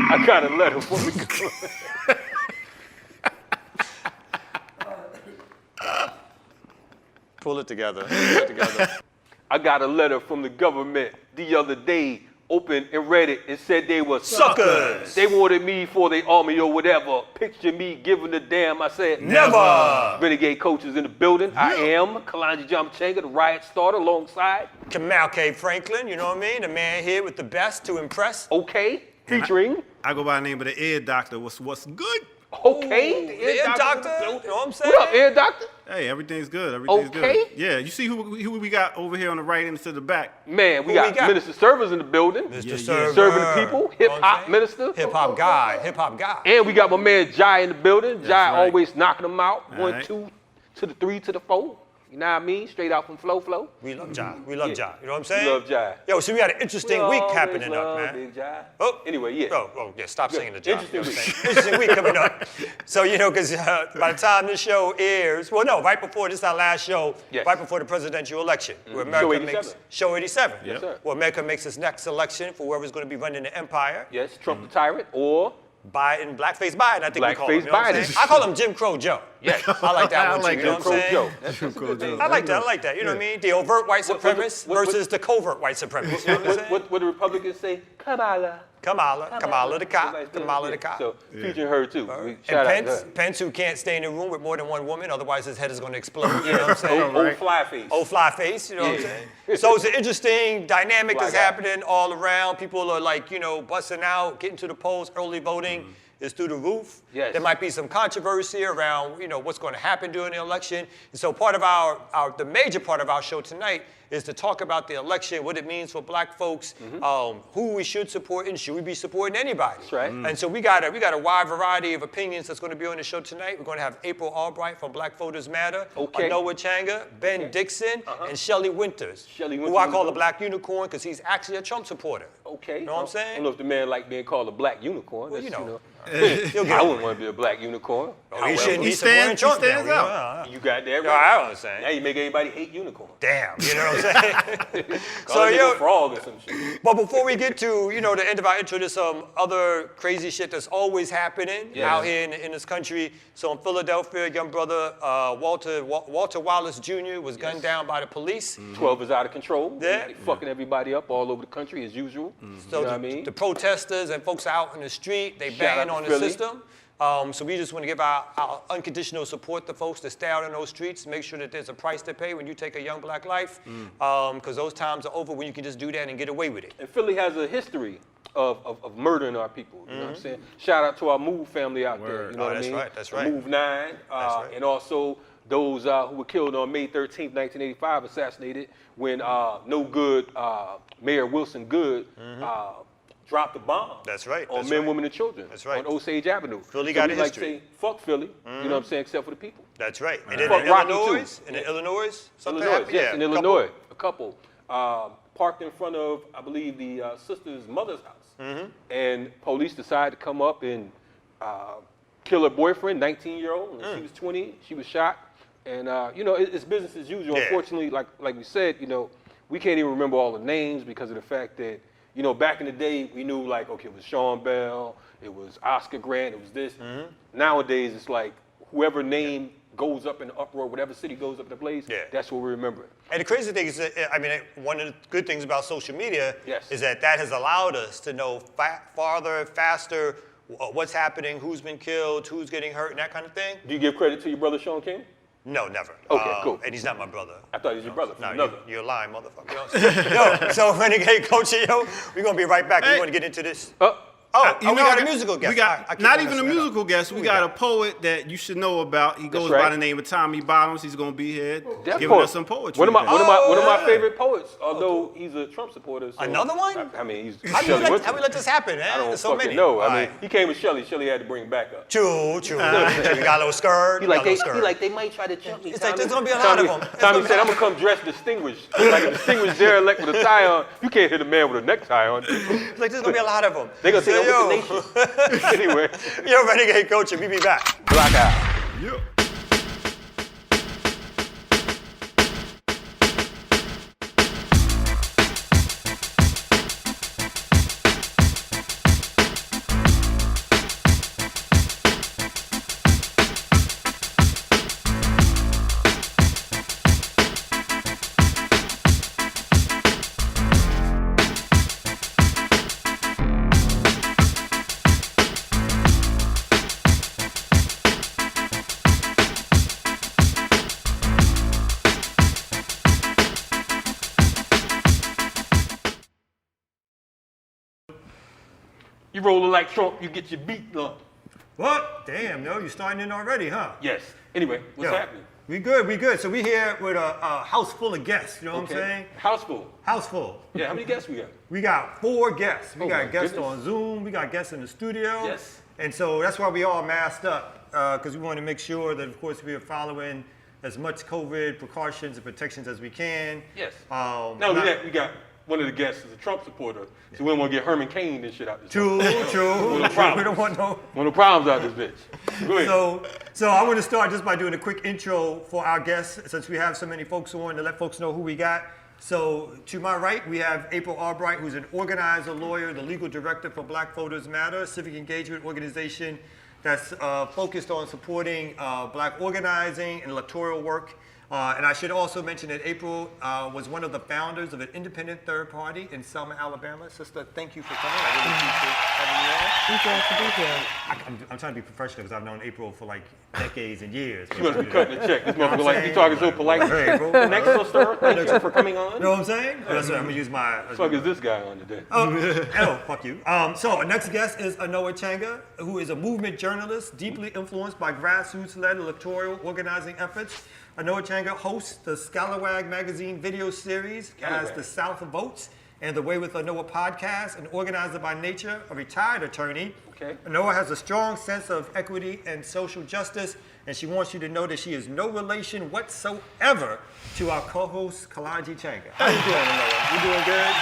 I got a letter for the Pull it together. Pull it together. I got a letter from the government the other day, opened and read it, and said they were suckers. They wanted me for their army or whatever. Picture me giving a damn. I said, Never. Renegade Culture in the building. Yeah. I am Kalonji Changa, the riot starter, alongside Kamau K. Franklin, you know what I mean? The man here with the best to impress. Okay. Featuring. I go by the name of the ear doctor. What's good? Okay. The ear doctor. You know what I'm saying? What up, ear doctor? Hey, everything's good. Everything's Okay. good. Yeah, you see who we got over here on the right and to the back? Man, we got Minister Servers in the building. Mr. Server. Serving the people. Hip-hop minister. Hip-hop guy. Hip-hop guy. And we got my man Jai in the building. That's Jai right. always knocking them out. All 1, right. 2, to the 3, to the 4. You know what I mean? Straight out from Flow. We love Jai. We love Jai. You know what I'm saying? We love Jai. Yo, so we got an interesting week happening up, man. Big Jai. Oh. Anyway, yeah. Oh, yeah, stop singing the Jai. Interesting week. Interesting week coming up. So, you know, because by the time this show airs, well, no, right before, this is our last show, Yes. right before the presidential election, where Show America 87. makes, Show 87. Yes, sir. Where America makes its next election for whoever's going to be running the empire. Yes, Trump the tyrant or Biden, blackface Biden, I think we call him. Blackface You know what I'm Biden. saying? I call him Jim Crow Joe. Yes. I like that one, like too, you know Jim what I'm saying? Joe. That's a good deal. I like that, you know what I mean? The overt white supremacist versus the covert white supremacist. You know what I'm saying? What the Republicans say? Kamala. Kamala the cop, Kamala the cop. So featuring her too. And Shout out to her. Pence, who can't stay in the room with more than one woman, otherwise his head is going to explode. You know what I'm saying? Old fly face. Old fly face, you know what I'm saying? So it's an interesting dynamic Fly that's guy. happening all around. People are like, you know, busting out, getting to the polls, early voting is through the roof. Yes. There might be some controversy around, you know, what's going to happen during the election. And so part of the major part of our show tonight is to talk about the election, what it means for black folks, who we should support, and should we be supporting anybody? That's right. And so we got a wide variety of opinions that's going to be on the show tonight. We're going to have April Albright from Black Voters Matter, Okay. Anoa Changa, Ben Dixon, and Shelley Wynter, Shelley who Wynter I in call the the Black Unicorn because he's actually a Trump supporter. Okay. Know what I'm I saying? don't know if the man like being called a black unicorn. Well, That's, you know. I wouldn't want to be a black unicorn. Oh, he shouldn't he be supporting stands- Trump he stands now. out. You got that right. No, I understand. Now you make everybody hate unicorn. Damn, you know what I'm saying? Call it yo, a frog or some shit. but before we get to, you know, the end of our intro, there's some other crazy shit that's always happening out here in this country. So in Philadelphia, young brother Walter Wallace Jr. was gunned down by the police. 12 is out of control. Yeah. They fucking everybody up all over the country as usual. So You know the, what I mean? the protesters and folks out in the street, they Shout banging out on to the Philly. system. So we just want to give our unconditional support to folks that stay out in those streets, make sure that there's a price to pay when you take a young black life, because those times are over when you can just do that and get away with it. And Philly has a history of murdering our people. You know what I'm saying? Shout out to our Move family out there. You know Oh, what that's I mean? right, that's right. Move 9. right. And also those who were killed on May 13th, 1985, assassinated when no good Mayor Wilson Good dropped a bomb. That's right, On that's men, right. women, and children. That's right. On Osage Avenue. Philly got we a like to history. say, fuck Philly. You know what I'm saying? Except for the people. That's right. And then Fuck in Rocky, Illinois, too. something Illinois, happened? yes, in a couple. Illinois, a couple parked in front of, I believe, the sister's mother's house, and police decided to come up and kill her boyfriend, 19-year-old, and she was 20. She was shot, and you know, it's business as usual. Yeah. Unfortunately, like we said, you know, we can't even remember all the names because of the fact that, you know, back in the day, we knew like, okay, it was Sean Bell, it was Oscar Grant, it was this. Nowadays, it's like whoever name goes up in the uproar, whatever city goes up in the place, that's what we remember. And the crazy thing is that, I mean, one of the good things about social media Yes. is that has allowed us to know farther, faster, what's happening, who's been killed, who's getting hurt, and that kind of thing. Do you give credit to your brother Sean King? No, never. Okay, cool. And he's not my brother. I thought he was your brother. No, Another. you're lying, motherfucker. You know what I'm saying? Yo, so Renegade Culture, yo, we're going to be right back. We're going to get into this. We got a musical guest. We got I keep not on even a messing it up. musical guest. We got a poet that you should know about. He goes right. by the name of Tommy Bottoms. He's gonna be here That giving poet. us some poetry. One of my today. favorite poets, although he's a Trump supporter. So Another one? I mean, he's How Shelley Wynter. we let this happen, man? I don't There's so fucking many. know. All I mean, right. he came with Shelley. Shelley had to bring him back up. True. We got a little skirt. He like, got a little skirt. they might try to jump me. It's like, there's gonna be a lot of them. Tommy said, I'm gonna come dressed distinguished. Like a distinguished derelict with a tie on. You can't hit a man with a necktie on. It's like, there's gonna be a lot of them. They gonna think I'm with the yo, nation. Anyway. yo, Renegade Culture, we be back. Black Eye. Yeah. You rolling like Trump, you get your beat done. What? Damn, no, you're starting in already, huh? Yes. Anyway, what's happening? We good. So we here with a house full of guests, you know what I'm saying? House full. House full. Yeah, how many guests we got? We got 4 guests. We Oh, got my guests goodness. on Zoom. We got guests in the studio. Yes. And so that's why we all masked up, because we want to make sure that, of course, we are following as much COVID precautions and protections as we can. Yes. Not only that, we got one of the guests is a Trump supporter, so we don't want to get Herman Cain and shit out this True. One of the problems. We don't want no. One of the problems out of this bitch. Go ahead. So I want to start just by doing a quick intro for our guests, since we have so many folks on, to let folks know who we got. So to my right, we have April Albright, who's an organizer, lawyer, the legal director for Black Voters Matter, a civic engagement organization that's focused on supporting Black organizing and electoral work. And I should also mention that April was one of the founders of an independent third party in Selma, Alabama. Sister, thank you for coming. I really appreciate having you on. I'm glad to be here. I'm trying to be professional because I've known April for like decades and years. She must be cutting the check. This motherfucker like, you talking so polite. Hey, April. Next sister, thank you for coming on. You know what I'm saying? That's right. I'm gonna use my. What the fuck is this guy on today? Oh, fuck you. So our next guest is Anoa Changa, who is a movement journalist, deeply influenced by grassroots-led electoral organizing efforts. Anoa Changa hosts the Scalawag magazine video series as The South Votes and the Way with Anoa podcast, an organizer by nature, a retired attorney. Okay. Anoa has a strong sense of equity and social justice, and she wants you to know that she is no relation whatsoever to our co-host, Kalonji Changa. How you doing, Anoa? You doing good?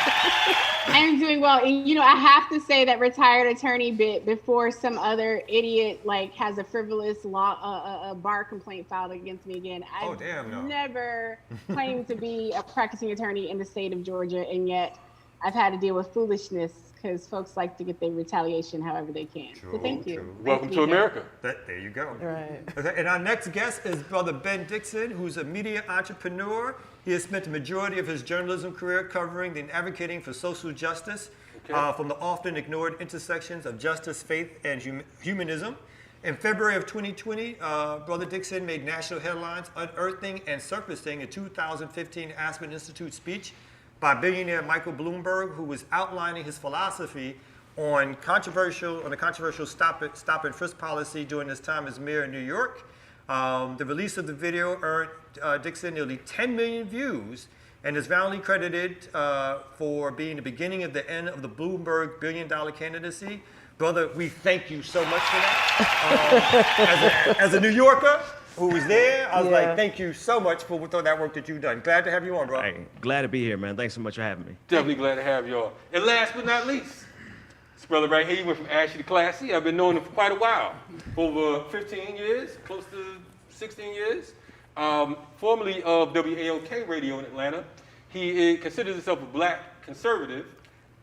I'm doing well. And, you know, I have to say that retired attorney bit before some other idiot like has a frivolous law, a bar complaint filed against me again. I've never claimed to be a practicing attorney in the state of Georgia, and yet I've had to deal with foolishness because folks like to get their retaliation however they can. So thank you. Welcome to America. There you go. Right. Okay, and our next guest is Brother Ben Dixon, who's a media entrepreneur. He has spent the majority of his journalism career covering and advocating for social justice from the often ignored intersections of justice, faith, and humanism. In February of 2020, Brother Dixon made national headlines unearthing and surfacing a 2015 Aspen Institute speech by billionaire Michael Bloomberg, who was outlining his philosophy on the controversial stop and frisk policy during his time as mayor in New York. The release of the video earned Dixon nearly 10 million views and is roundly credited for being the beginning of the end of the Bloomberg billion-dollar candidacy. Brother, we thank you so much for that. As a New Yorker who was there, I was like, thank you so much for that work that you've done. Glad to have you on, bro. Hey, glad to be here, man. Thanks so much for having me. Definitely glad to have y'all. And last but not least, this brother right here, he went from ashy to classy. I've been knowing him for quite a while, over 15 years, close to 16 years. Formerly of WAOK Radio in Atlanta. He considers himself a Black conservative,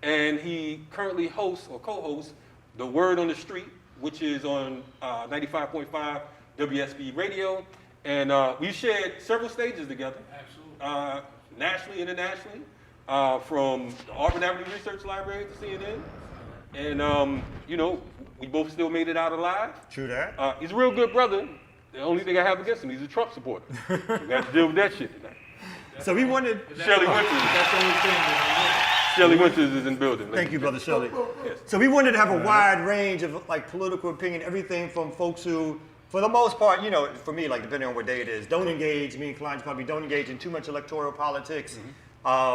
and he currently hosts or co-hosts The Word on the Street, which is on 95.5 WSB Radio. And we've shared several stages together. Absolutely. Nationally, internationally, from the Auburn Avenue Research Library to CNN. And, you know, we both still made it out alive. True that. He's a real good brother. The only thing I have against him, he's a Trump supporter. We have to deal with that shit tonight. So we wanted... Shelley Wynter. That's the only thing that Shelley Wynter is in the building. Thank you, Brother Shelley. Yes. So we wanted to have a wide range of like political opinion, everything from folks who, for the most part, you know, for me, like depending on what day it is, don't engage, me and Kalonji probably don't engage in too much electoral politics.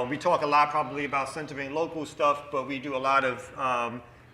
We talk a lot probably about centering local stuff, but we do a lot of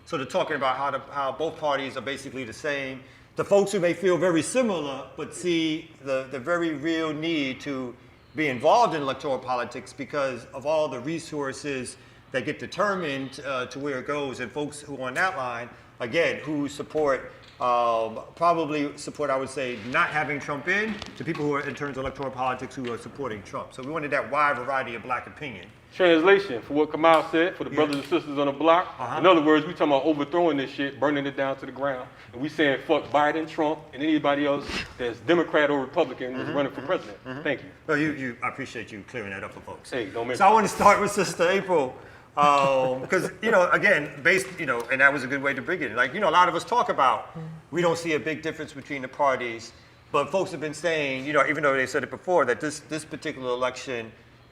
sort of talking about how both parties are basically the same. The folks who may feel very similar, but see the very real need to be involved in electoral politics because of all the resources that get determined to where it goes, and folks who are on that line, again, who support, probably support, I would say, not having Trump in, to people who are in terms of electoral politics who are supporting Trump. So we wanted that wide variety of Black opinion. Translation, for what Kamau said, for the brothers and sisters on the block. In other words, we talking about overthrowing this shit, burning it down to the ground. And we saying fuck Biden, Trump, and anybody else that's Democrat or Republican that's running for president. Thank you. Well, I appreciate you clearing that up for folks. Hey, don't make So I want to start with Sister April. Because, you know, again, and that was a good way to begin. Like, you know, a lot of us talk about, we don't see a big difference between the parties, but folks have been saying, you know, even though they said it before, that this particular election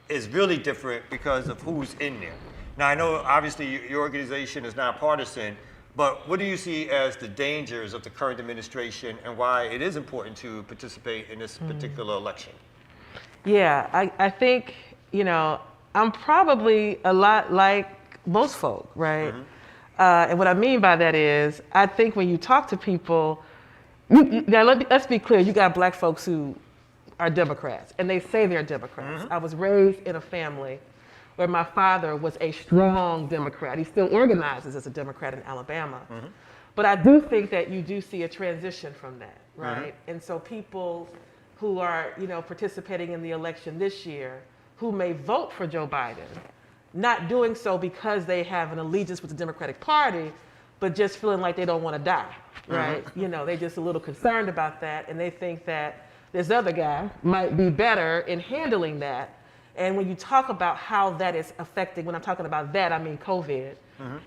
is really different because of who's in there. Now, I know, obviously, your organization is not partisan, But what do you see as the dangers of the current administration and why it is important to participate in this particular election? Yeah, I think, I'm probably a lot like most folk, right? And what I mean by that is, I think when you talk to people, now let's be clear, you got black folks who are Democrats, and they say they're Democrats. I was raised in a family where my father was a strong Democrat. He still organizes as a Democrat in Alabama. But I do think that you do see a transition from that, right? And so people who are, participating in the election this year, who may vote for Joe Biden, not doing so because they have an allegiance with the Democratic Party, but just feeling like they don't want to die, right? They're just a little concerned about that, and they think that this other guy might be better in handling that. And when you talk about how that is affecting, when I'm talking about that, I mean COVID,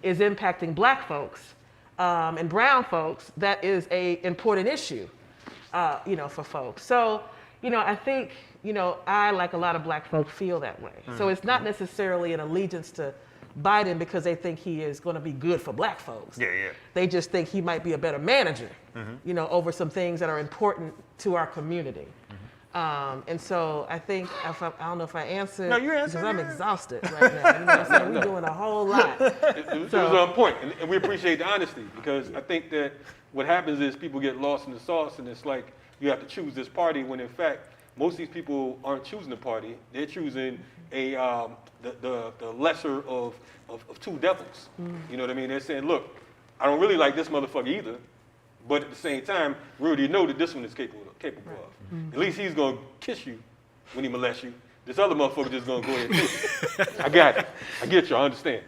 is impacting black folks and brown folks, that is an important issue, for folks. So, I think, I, like a lot of black folks, feel that way. So it's not necessarily an allegiance to Biden because they think he is going to be good for black folks. They just think he might be a better manager, over some things that are important to our community. And so I think, I don't know if I answered. No, you answered. Because I'm exhausted right now. You know what I'm saying? We're doing a whole lot. It was on point, and we appreciate the honesty, because I think that what happens is people get lost in the sauce, and it's like you have to choose this party when in fact most of these people aren't choosing the party. They're choosing the lesser of two devils. You know what I mean? They're saying, look, I don't really like this motherfucker either, but at the same time, we already know that this one is capable of. At least he's gonna kiss you when he molests you. This other motherfucker just gonna go ahead and do it. I got it. I get you. I understand.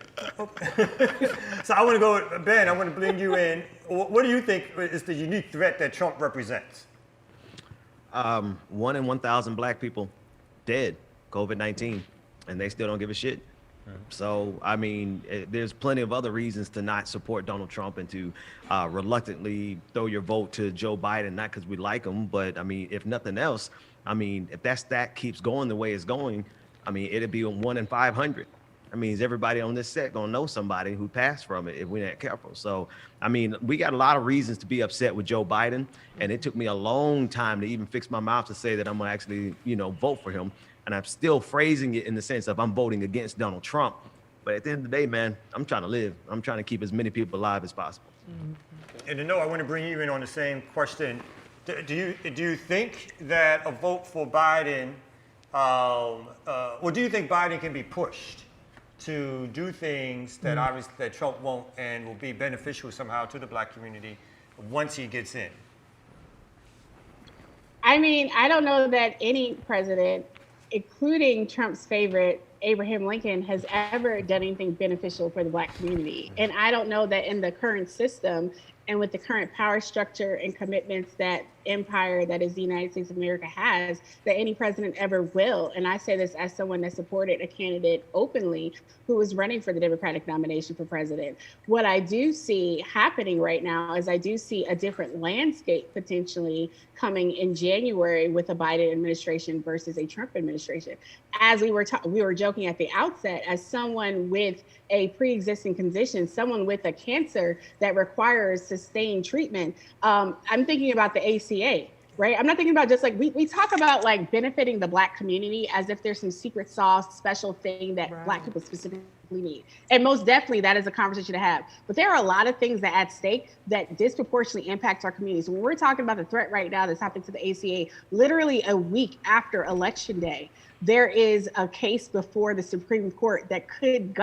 So I want to go, Ben, I want to bring you in. What do you think is the unique threat that Trump represents? 1 in 1,000 black people dead, COVID-19, and they still don't give a shit. So, I mean, there's plenty of other reasons to not support Donald Trump and to reluctantly throw your vote to Joe Biden, not because we like him, but I mean, if nothing else, I mean, if that stat keeps going the way it's going, I mean, it'd be 1 in 500. I mean, is everybody on this set gonna know somebody who passed from it if we're not careful? So, I mean, we got a lot of reasons to be upset with Joe Biden, and it took me a long time to even fix my mouth to say that I'm gonna actually, vote for him. And I'm still phrasing it in the sense of I'm voting against Donald Trump. But at the end of the day, man, I'm trying to live. I'm trying to keep as many people alive as possible. And Anoa, I want to bring you in on the same question. Do you think that a vote for Biden, or do you think Biden can be pushed to do things that obviously that Trump won't and will be beneficial somehow to the black community once he gets in? I mean, I don't know that any president, including Trump's favorite, Abraham Lincoln, has ever done anything beneficial for the black community. And I don't know that in the current system and with the current power structure and commitments that empire that is the United States of America has, that any president ever will. And I say this as someone that supported a candidate openly who was running for the Democratic nomination for president. What I do see happening right now is I do see a different landscape potentially coming in January with a Biden administration versus a Trump administration. As we were joking at the outset, as someone with a pre-existing condition, someone with a cancer that requires sustained treatment, I'm thinking about the ACA, right? I'm not thinking about just like, we talk about like benefiting the black community as if there's some secret sauce, special thing that black people specifically need. And most definitely that is a conversation to have. But there are a lot of things that at stake that disproportionately impact our communities. When we're talking about the threat right now that's happening to the ACA, literally a week after Election Day, there is a case before the Supreme Court that could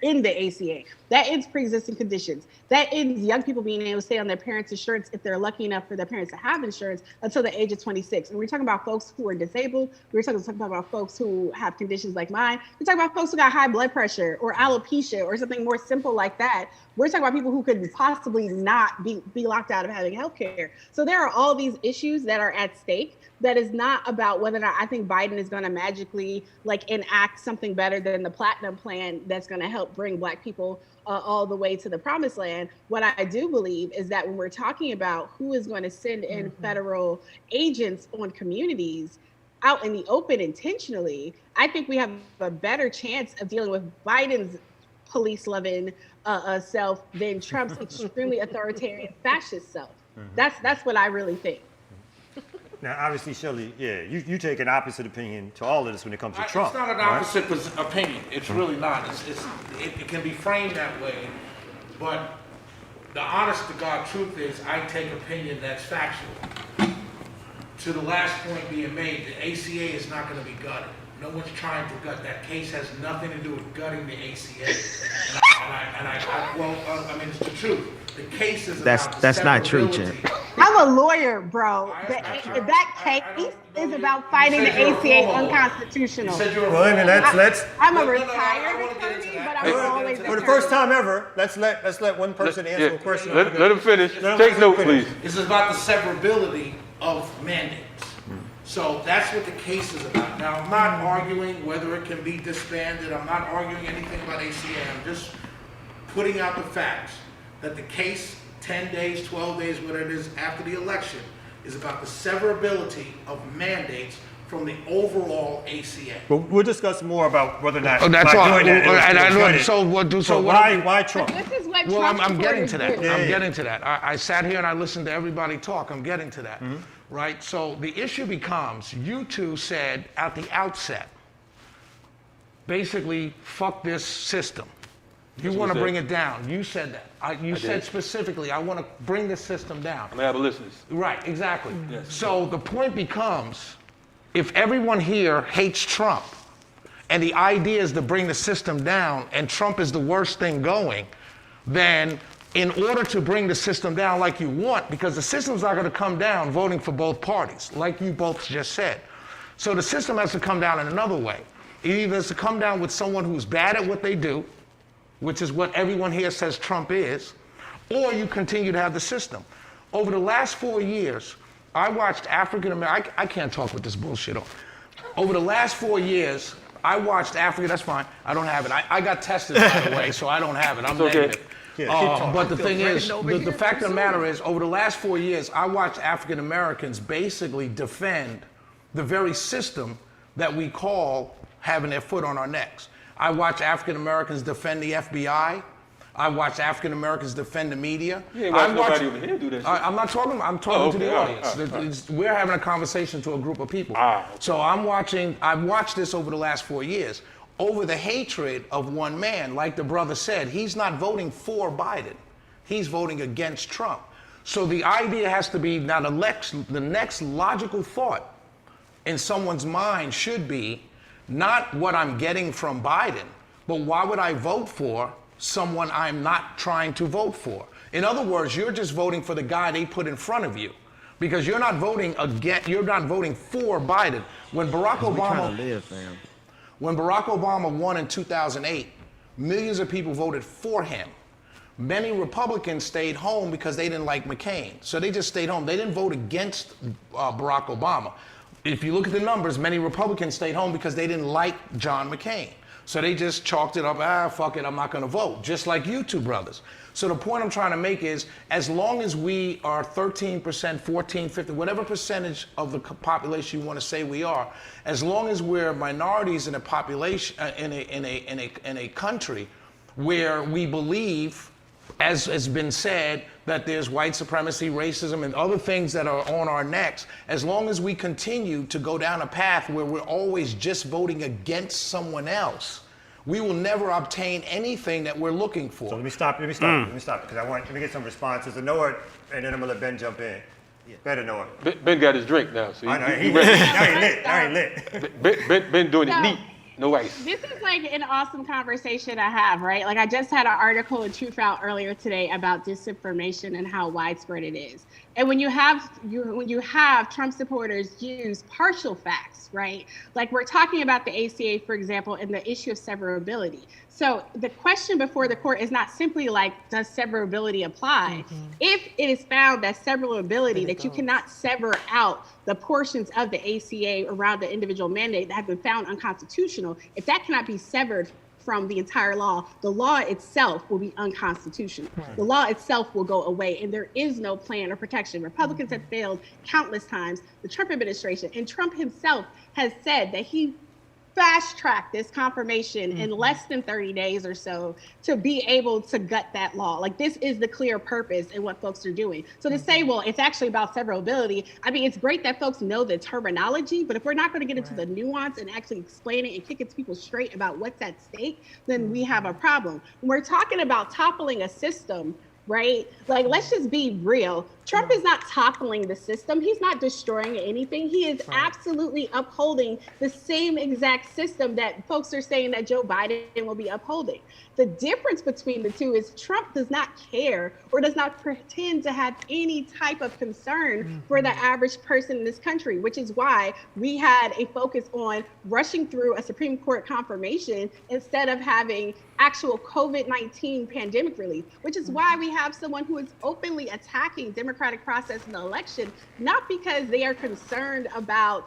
end the ACA. That ends pre-existing conditions. That ends young people being able to stay on their parents' insurance if they're lucky enough for their parents to have insurance until the age of 26. And we're talking about folks who are disabled. We're talking about folks who have conditions like mine. We're talking about folks who got high blood pressure or alopecia or something more simple like that. We're talking about people who could possibly not be locked out of having health care. So there are all these issues that are at stake. That is not about whether or not I think Biden is going to magically enact something better than the Platinum Plan that's going to help bring black people all the way to the promised land. What I do believe is that when we're talking about who is going to send in federal agents on communities out in the open intentionally, I think we have a better chance of dealing with Biden's police loving self than Trump's extremely authoritarian fascist self. That's what I really think. Now, obviously, Shelley, you take an opposite opinion to all of this when it comes to Trump. It's not an opposite opinion. It's really not. It can be framed that way, but the honest to God truth is I take opinion that's factual. To the last point being made, the ACA is not going to be gutted. No one's trying to gut. That case has nothing to do with gutting the ACA. I mean, it's the truth. The case is about that's not true, severability. Champ. I'm a lawyer, bro. That case is about fighting the ACA unconstitutional. I'm a retired attorney, but I'm always For the first time ever, let's let one person answer a question. Let him finish. Take note, please. This is about the severability of mandates. So that's what the case is about. Now, I'm not arguing whether it can be disbanded. I'm not arguing anything about ACA. I'm just putting out the facts that the case, 10 days, 12 days, whatever it is, after the election, is about the severability of mandates from the overall ACA. But we'll discuss more about whether or not. That's by all. doing that, So why Trump? This is what Well, Trump I'm getting to supporters that. do. I'm getting to that. I sat here and I listened to everybody talk. I'm getting to that. Right? So the issue becomes, you two said at the outset, basically, fuck this system. You want to bring it down. You said that. You said specifically, I want to bring the system down. I'm abolitionists. Right, exactly. Yes. So the point becomes, if everyone here hates Trump, and the idea is to bring the system down, and Trump is the worst thing going, then in order to bring the system down like you want, because the system's not going to come down voting for both parties, like you both just said. So the system has to come down in another way. It either has to come down with someone who's bad at what they do, which is what everyone here says Trump is, or you continue to have the system. Over the last 4 years, I watched African American, I can't talk with this bullshit on. Over the last 4 years, I watched Africa, that's fine, I don't have it. I got tested, by the way, so I don't have it, I'm negative. But the thing is, the fact of the matter is, over the last 4 years, I watched African Americans basically defend the very system that we call having their foot on our necks. I watch African Americans defend the FBI. I watch African Americans defend the media. You ain't watch nobody over here do that shit. I'm not talking. I'm talking to the audience. Right. We're having a conversation to a group of people. Okay. So I've watched this over the last 4 years. Over the hatred of one man, like the brother said, he's not voting for Biden. He's voting against Trump. So the idea has to be, now the next logical thought in someone's mind should be, not what I'm getting from Biden, but why would I vote for someone I'm not trying to vote for? In other words, you're just voting for the guy they put in front of you, because you're not voting for Biden. When Barack Obama won in 2008, millions of people voted for him. Many Republicans stayed home because they didn't like McCain. So they just stayed home. They didn't vote against Barack Obama. If you look at the numbers, many Republicans stayed home because they didn't like John McCain. So they just chalked it up, fuck it, I'm not gonna vote, just like you two brothers. So the point I'm trying to make is, as long as we are 13%, 14, 50, whatever percentage of the population you wanna say we are, as long as we're minorities in a population, in a country where we believe, as has been said, that there's white supremacy, racism, and other things that are on our necks, as long as we continue to go down a path where we're always just voting against someone else, we will never obtain anything that we're looking for. So let me stop, because let me get some responses. Anoa, and then I'm gonna let Ben jump in. Better Anoa. Ben got his drink now, so I know, I ain't lit. Ben doing it neat. No ice. This is like an awesome conversation to have, right? Like I just had an article in Truth Out earlier today about disinformation and how widespread it is. And when you have Trump supporters use partial facts, right? Like we're talking about the ACA, for example, and the issue of severability. So the question before the court is not simply like, does severability apply? If it is found that severability, that you cannot sever out the portions of the ACA around the individual mandate that have been found unconstitutional, if that cannot be severed from the entire law, the law itself will be unconstitutional. The law itself will go away, and there is no plan or protection. Republicans have failed countless times. The Trump administration and Trump himself has said that he fast track this confirmation in less than 30 days or so to be able to gut that law. Like, this is the clear purpose in what folks are doing. So to say, well, it's actually about severability, I mean, it's great that folks know the terminology, but if we're not going to get into the nuance and actually explain it and kick it to people straight about what's at stake, then we have a problem. When we're talking about toppling a system, right? Like, let's just be real. Trump is not toppling the system. He's not destroying anything. He is absolutely upholding the same exact system that folks are saying that Joe Biden will be upholding. The difference between the two is Trump does not care or does not pretend to have any type of concern for the average person in this country, which is why we had a focus on rushing through a Supreme Court confirmation instead of having actual COVID-19 pandemic relief, which is why we have someone who is openly attacking democratic process in the election, not because they are concerned about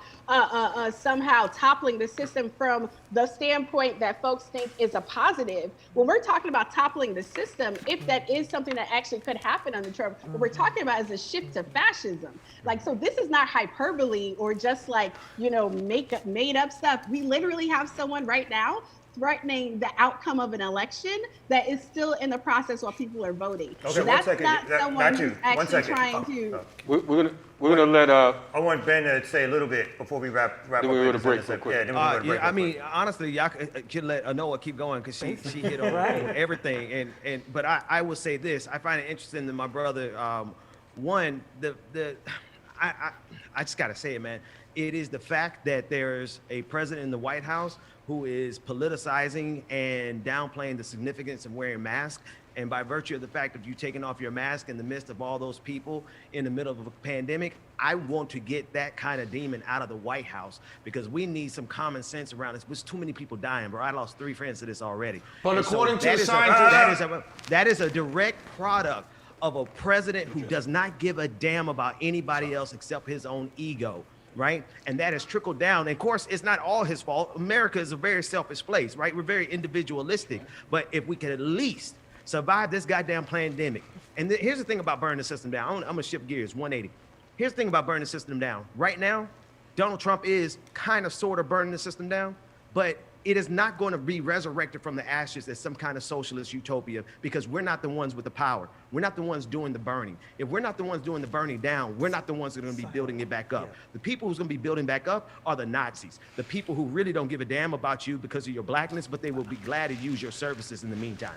somehow toppling the system from the standpoint that folks think is a positive. When we're talking about toppling the system, if that is something that actually could happen under Trump, what we're talking about is a shift to fascism. Like, so this is not hyperbole or just like, you know, made up stuff. We literally have someone right now threatening the outcome of an election that is still in the process while people are voting. Okay, that's 1 second. not someone who's actually trying to. We're gonna let. I want Ben to say a little bit before we wrap up. Then we go to break real quick. Yeah, then we go to break. I mean, honestly, y'all could let Anoa keep going because she hit on everything. But I will say this: I find it interesting that my brother, one, I just gotta say it, man. It is the fact that there's a president in the White House who is politicizing and downplaying the significance of wearing masks. And by virtue of the fact of you taking off your mask in the midst of all those people in the middle of a pandemic, I want to get that kind of demon out of the White House because we need some common sense around this. There's too many people dying, bro. I lost 3 friends to this already. But And according to the scientists, that is a direct product of a president who does not give a damn about anybody else except his own ego. Right? And that has trickled down. And of course, it's not all his fault. America is a very selfish place, right? We're very individualistic. But if we could at least survive this goddamn pandemic. And here's the thing about burning the system down. I'm gonna shift gears, 180. Here's the thing about burning the system down. Right now, Donald Trump is kind of sort of burning the system down, but it is not going to be resurrected from the ashes as some kind of socialist utopia because we're not the ones with the power. We're not the ones doing the burning. If we're not the ones doing the burning down, we're not the ones that are going to be building it back up. The people who's going to be building back up are the Nazis, the people who really don't give a damn about you because of your blackness, but they will be glad to use your services in the meantime.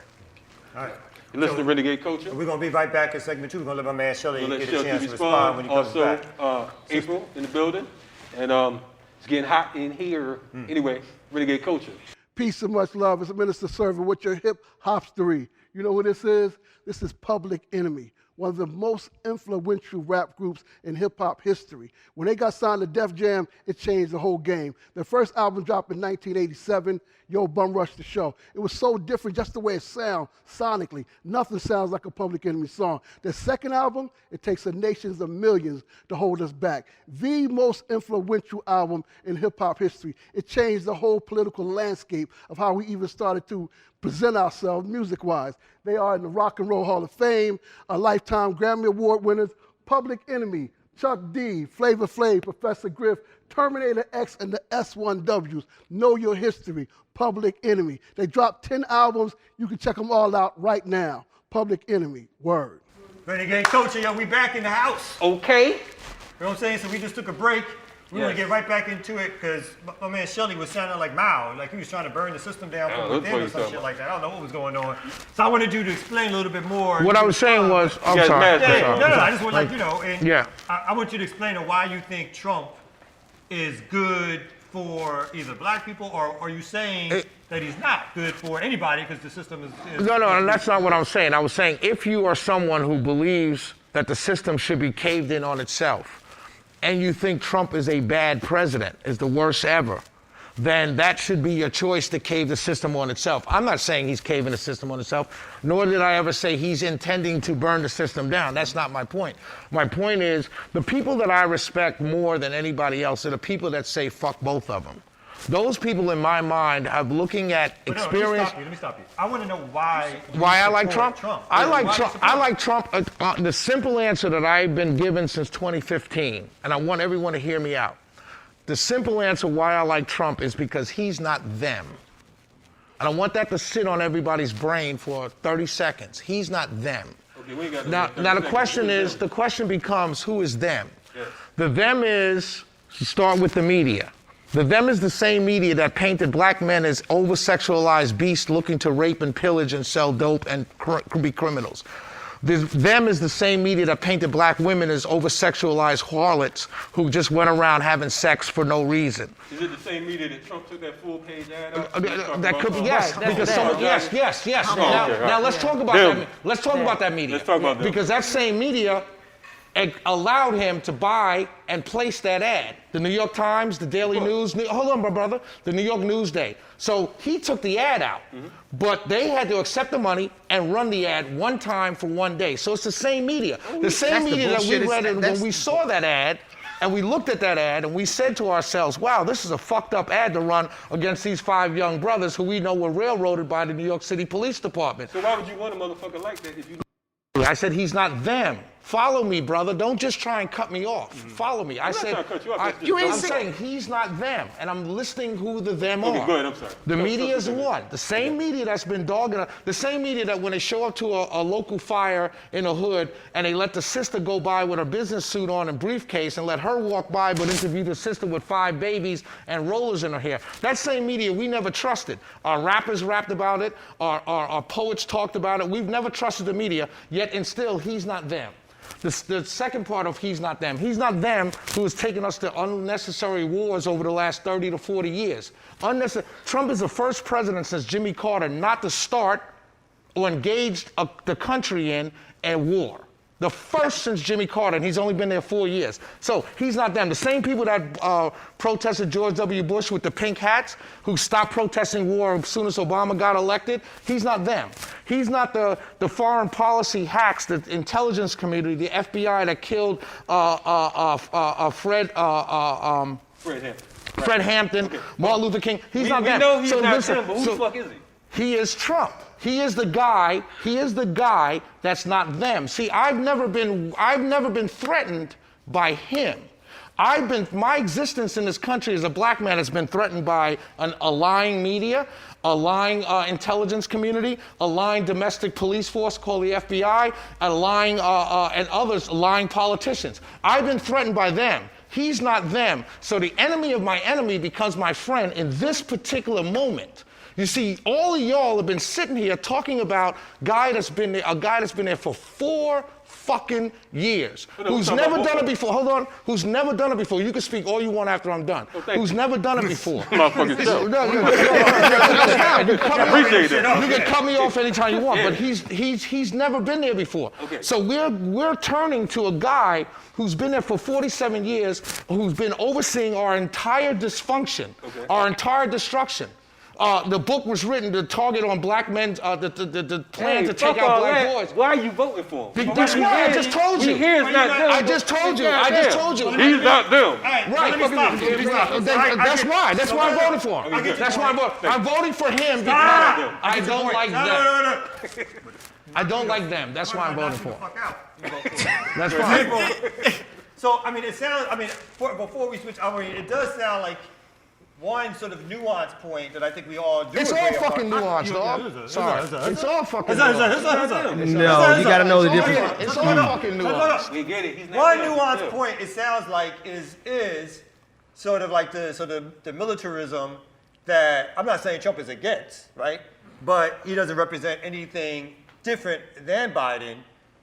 All right. You listen to Renegade Culture. We're going to be right back in segment 2. We're going to let my man Shelley get a Shelley chance to respond when he comes back. Also, April in the building. And it's getting hot in here. Anyway, Renegade Culture. Peace and much love. It's a minister serving with your hip Hopstory. You know who this is? This is Public Enemy, one of the most influential rap groups in hip-hop history. When they got signed to Def Jam, it changed the whole game. Their first album dropped in 1987, Yo Bum Rush the Show. It was so different just the way it sounds sonically. Nothing sounds like a Public Enemy song. Their second album, it takes the nations of millions to hold us back. The most influential album in hip-hop history. It changed the whole political landscape of how we even started to present ourselves music-wise. They are in the Rock and Roll Hall of Fame, a lifetime Grammy Award winners, Public Enemy, Chuck D, Flavor Flav, Professor Griff, Terminator X, and the S1Ws. Know your history, Public Enemy. They dropped 10 albums. You can check them all out right now. Public Enemy, word. Renegade Culture, yo, we back in the house. Okay. You know what I'm saying? So we just took a break. We want to get right back into it because my man Shelley was sounding like Mao, like he was trying to burn the system down from within or some shit like that. I don't know what was going on. So I wanted you to explain a little bit more. What I was saying was, I'm sorry. No, I just want and yeah. I want you to explain why you think Trump is good for either black people or are you saying that he's not good for anybody because the system is No, that's not what I'm saying. I was saying if you are someone who believes that the system should be caved in on itself, and you think Trump is a bad president, is the worst ever, then that should be your choice to cave the system on itself. I'm not saying he's caving the system on itself, nor did I ever say he's intending to burn the system down. That's not my point. My point is the people that I respect more than anybody else are the people that say fuck both of them. Those people in my mind are looking at experience. Let me stop you. I want to know why I like Trump. I like Trump. The simple answer that I've been given since 2015, and I want everyone to hear me out. The simple answer why I like Trump is because he's not them. And I want that to sit on everybody's brain for 30 seconds. He's not them. Okay, we ain't got Now the question becomes, who is them? Yes. The them is, start with the media. The them is the same media that painted black men as over-sexualized beasts looking to rape and pillage and sell dope and be criminals. Them is the same media that painted black women as over-sexualized harlots who just went around having sex for no reason. Is it the same media that Trump took that full-page ad out? That could be, yes. Right, because yes. Now let's talk about that. Let's talk about that media. Let's talk about them. Because that same media allowed him to buy and place that ad. The New York Times, the Daily News, hold on, my brother, the New York Newsday. So he took the ad out, but they had to accept the money and run the ad one time for one day. So it's the same media. The same media that we read when we saw that ad, and we looked at that ad and we said to ourselves, wow, this is a fucked up ad to run against these 5 young brothers who we know were railroaded by the New York City Police Department. So why would you want a motherfucker like that if you... I said, he's not them. Follow me, brother. Don't just try and cut me off. Follow me. I'm said, not trying to cut you off. I'm saying he's not them, and I'm listing who the them are. Okay, go ahead, I'm sorry. The media is one. The same media that's been dogging, the same media that when they show up to a local fire in a hood and they let the sister go by with her business suit on and briefcase and let her walk by but interview the sister with 5 babies and rollers in her hair. That same media we never trusted. Our rappers rapped about it. Our poets talked about it. We've never trusted the media, yet and still he's not them. The second part of he's not them who has taken us to unnecessary wars over the last 30 to 40 years. Trump is the first president since Jimmy Carter not to start or engage the country in a war. The first since Jimmy Carter, and he's only been there 4 years. So he's not them. The same people that protested George W. Bush with the pink hats, who stopped protesting war as soon as Obama got elected, he's not them. He's not the foreign policy hacks, the intelligence community, the FBI that killed Fred Hampton, okay. Martin Luther King. He's not them. We know he's not them, but who the fuck is he? He is Trump. He is the guy that's not them. See, I've never been threatened by him. My existence in this country as a black man has been threatened by a lying media, a lying intelligence community, a lying domestic police force called the FBI, a lying and others lying politicians. I've been threatened by them. He's not them. So the enemy of my enemy becomes my friend in this particular moment. You see, all of y'all have been sitting here talking about a guy that's been there for 4 fucking years, who's never done it before. Hold on, who's never done it before. You can speak all you want after I'm done. Who's never done it before. Motherfucking show. You can cut me off anytime you want, but he's never been there before. Okay. So we're turning to a guy who's been there for 47 years, who's been overseeing our entire dysfunction, our entire destruction. The book was written to target on black men, the plan to take out black boys. Why are you voting for him? That's why I just told you. I just told you. He's not them. Right. That's why. That's why I'm voting for him. That's why I'm voting for him because I don't like them. I don't like them. That's why I'm voting for him. That's fine. So, I mean, it sounds, before we switch, it does sound like one sort of nuance point that I think we all do. It's all fucking nuanced, dog. Sorry. It's all fucking nuanced. No, you gotta know the difference. It's all fucking nuanced. We get it. He's not one them. nuance point, it sounds like, is sort of like the militarism that I'm not saying Trump is against, right? But he doesn't represent anything different than Biden.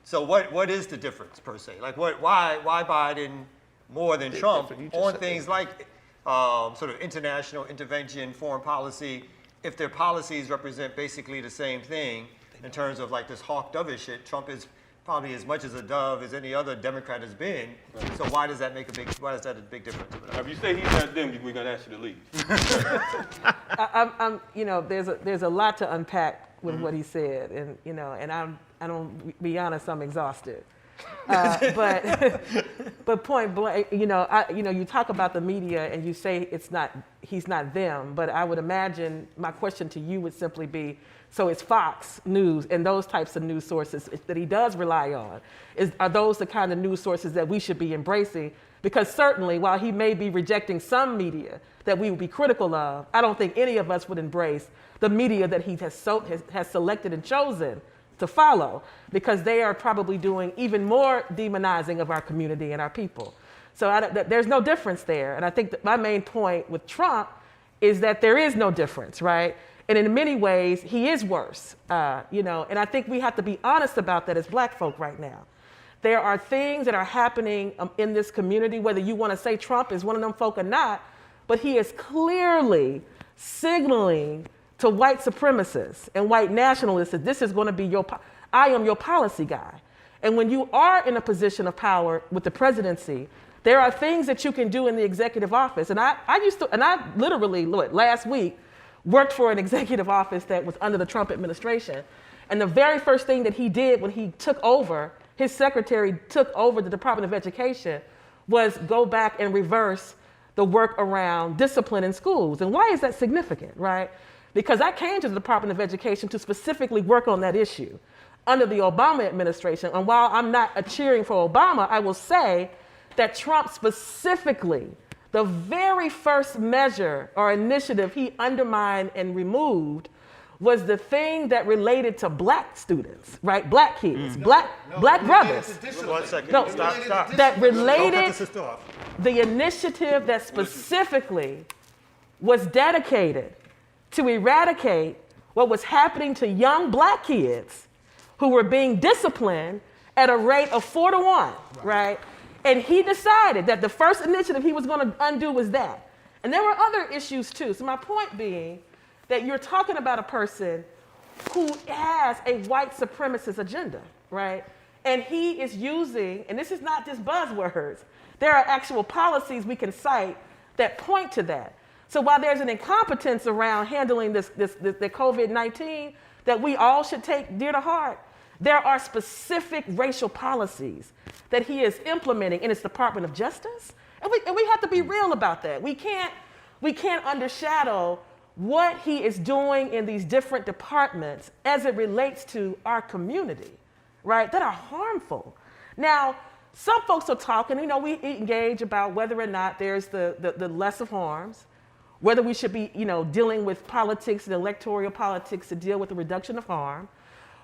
So what is the difference per se? Like why Biden more than Trump on things like sort of international intervention, foreign policy, if their policies represent basically the same thing in terms of like this hawk dovish shit? Trump is probably as much as a dove as any other Democrat has been. Right. So why is that a big difference? If you say he's not them, we're gonna ask you to leave. There's a lot to unpack with what he said, and I don't be honest, I'm exhausted. But point blank, you talk about the media and you say he's not them, but I would imagine my question to you would simply be, so it's Fox News and those types of news sources that he does rely on. Are those the kind of news sources that we should be embracing Because certainly, while he may be rejecting some media that we would be critical of, I don't think any of us would embrace the media that he has selected and chosen to follow, because they are probably doing even more demonizing of our community and our people. So there's no difference there. And I think that my main point with Trump is that there is no difference, right? And in many ways, he is worse, you know, and I think we have to be honest about that as Black folk right now. There are things that are happening in this community, whether you want to say Trump is one of them folk or not, but he is clearly signaling to white supremacists and white nationalists that this is going to be I am your policy guy. And when you are in a position of power with the presidency, there are things that you can do in the executive office. And I literally, last week, worked for an executive office that was under the Trump administration. And the very first thing that he did when he took over, his secretary took over the Department of Education, was go back and reverse the work around discipline in schools. And why is that significant, right? Because I came to the Department of Education to specifically work on that issue under the Obama administration. And while I'm not cheering for Obama, I will say that Trump specifically, the very first measure or initiative he undermined and removed was the thing that related to Black students, right? Black kids, Black brothers. 1 second. No, Stop. that related, Don't cut the sister off. the initiative that specifically was dedicated to eradicate what was happening to young Black kids who were being disciplined at a rate of 4 to 1, right? And he decided that the first initiative he was going to undo was that. And there were other issues too. So my point being that you're talking about a person who has a white supremacist agenda, right? And he is using, and this is not just buzzwords, there are actual policies we can cite that point to that. So while there's an incompetence around handling the COVID-19 that we all should take dear to heart, there are specific racial policies that he is implementing in his Department of Justice. And we have to be real about that. We can't undershadow what he is doing in these different departments as it relates to our community, right, that are harmful. Now, some folks are talking, you know, we engage about whether or not there's the less of harms, whether we should be, you know, dealing with politics and electoral politics to deal with the reduction of harm,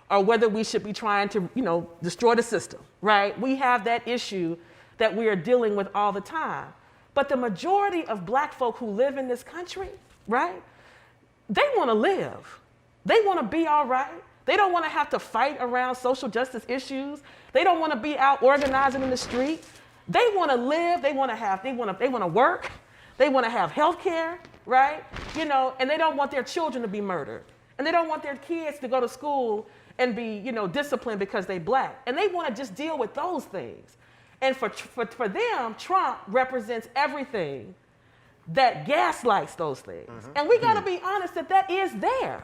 or whether we should be trying to, you know, destroy the system, right? We have that issue that we are dealing with all the time. But the majority of Black folk who live in this country, right, they want to live. They want to be all right. They don't want to have to fight around social justice issues. They don't want to be out organizing in the street. They want to live. They want to work. They want to have health care, right? You know, and they don't want their children to be murdered. And they don't want their kids to go to school and be, you know, disciplined because they Black. And they want to just deal with those things. And for them, Trump represents everything that gaslights those things. And we got to be honest that is there.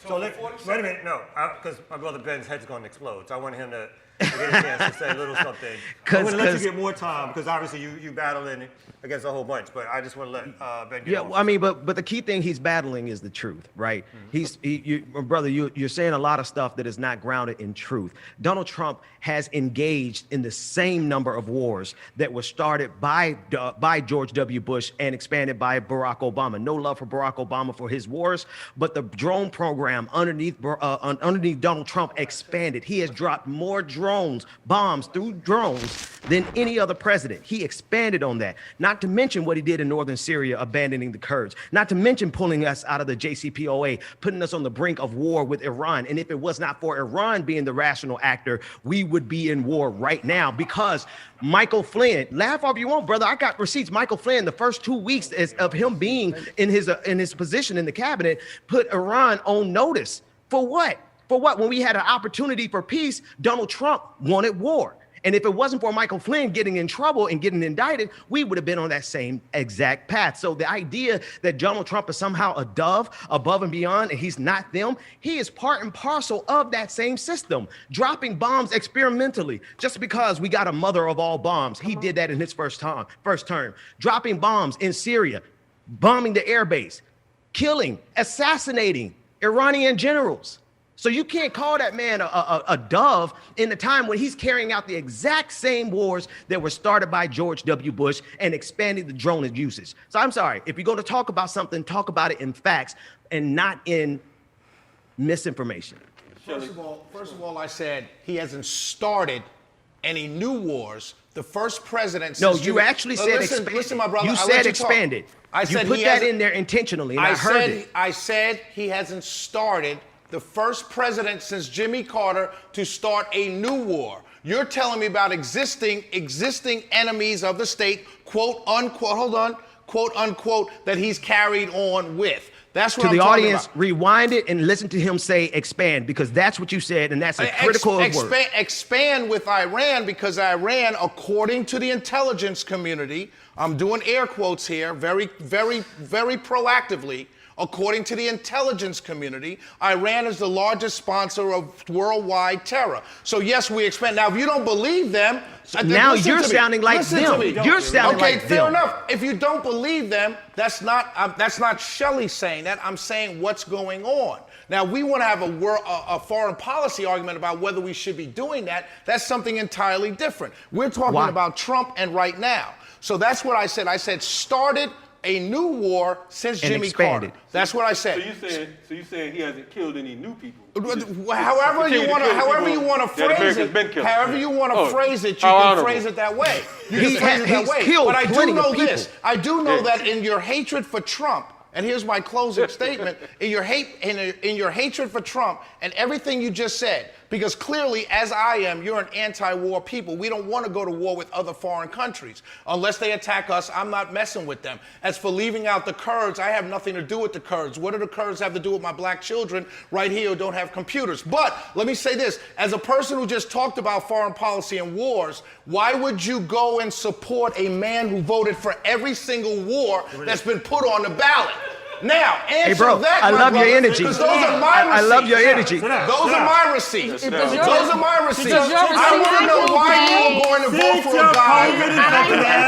So wait a minute, no, because my brother Ben's head's going to explode. So I want him to get a chance to say a little something. I'm going to let you get more time because obviously you battling against a whole bunch. But I just want to let Ben get I mean, but the key thing he's battling is the truth, right? Brother, you're saying a lot of stuff that is not grounded in truth. Donald Trump has engaged in the same number of wars that were started by George W. Bush and expanded by Barack Obama. No love for Barack Obama for his wars, but the drone program underneath Donald Trump expanded. He has dropped more bombs through drones than any other president. He expanded on that. Not to mention what he did in northern Syria, abandoning the Kurds. Not to mention pulling us out of the JCPOA, putting us on the brink of war with Iran. And if it was not for Iran being the rational actor, we would be in war right now because Michael Flynn, laugh all you want, brother. I got receipts. Michael Flynn, the first 2 weeks of him being in his position in the cabinet, put Iran on notice. For what? For what? When we had an opportunity for peace, Donald Trump wanted war. And if it wasn't for Michael Flynn getting in trouble and getting indicted, we would have been on that same exact path. So the idea that Donald Trump is somehow a dove above and beyond, and he's not them, he is part and parcel of that same system, dropping bombs experimentally just because we got a mother of all bombs. He did that in his first term, dropping bombs in Syria, bombing the airbase, killing, assassinating Iranian generals. So you can't call that man a dove in the time when he's carrying out the exact same wars that were started by George W. Bush and expanding the drone usage. So I'm sorry, if you're going to talk about something, talk about it in facts and not in misinformation. First of all, I said he hasn't started any new wars. The first president. No, you actually said expanded. Listen, my brother. You said expanded. I said you put that in there intentionally, and I heard it. I said he hasn't started the first president since Jimmy Carter to start a new war. You're telling me about existing enemies of the state, quote unquote, quote unquote, that he's carried on with. That's what I'm talking about. To the audience, rewind it and listen to him say expand, because that's what you said, and that's a critical word. Expand with Iran, because Iran, according to the intelligence community, I'm doing air quotes here, very, very, very proactively, according to the intelligence community, Iran is the largest sponsor of worldwide terror. So yes, we expand. Now, if you don't believe them, now you're sounding like them. You're sounding like them. Okay, fair enough. If you don't believe them, that's not Shelley saying that. I'm saying what's going on. Now, we want to have a foreign policy argument about whether we should be doing that. That's something entirely different. We're talking about Trump and right now. So that's what I said. I said started a new war since Jimmy Carter. That's what I said. So you saying he hasn't killed any new people? However you want to phrase it, however you want to phrase it, you can phrase it that way. You can phrase it that way. But I do know this. I do know that in your hatred for Trump, and here's my closing statement, in your hatred for Trump and everything you just said, because clearly, as I am, you're an anti-war people. We don't want to go to war with other foreign countries. Unless they attack us, I'm not messing with them. As for leaving out the Kurds, I have nothing to do with the Kurds. What do the Kurds have to do with my black children right here who don't have computers? But let me say this, as a person who just talked about foreign policy and wars, why would you go and support a man who voted for every single war that's been put on the ballot? Now, answer that, I love your energy. Because those are my receipts. I love your energy. Those are my receipts. Those are my receipts. I want to know why you are going to vote for a guy.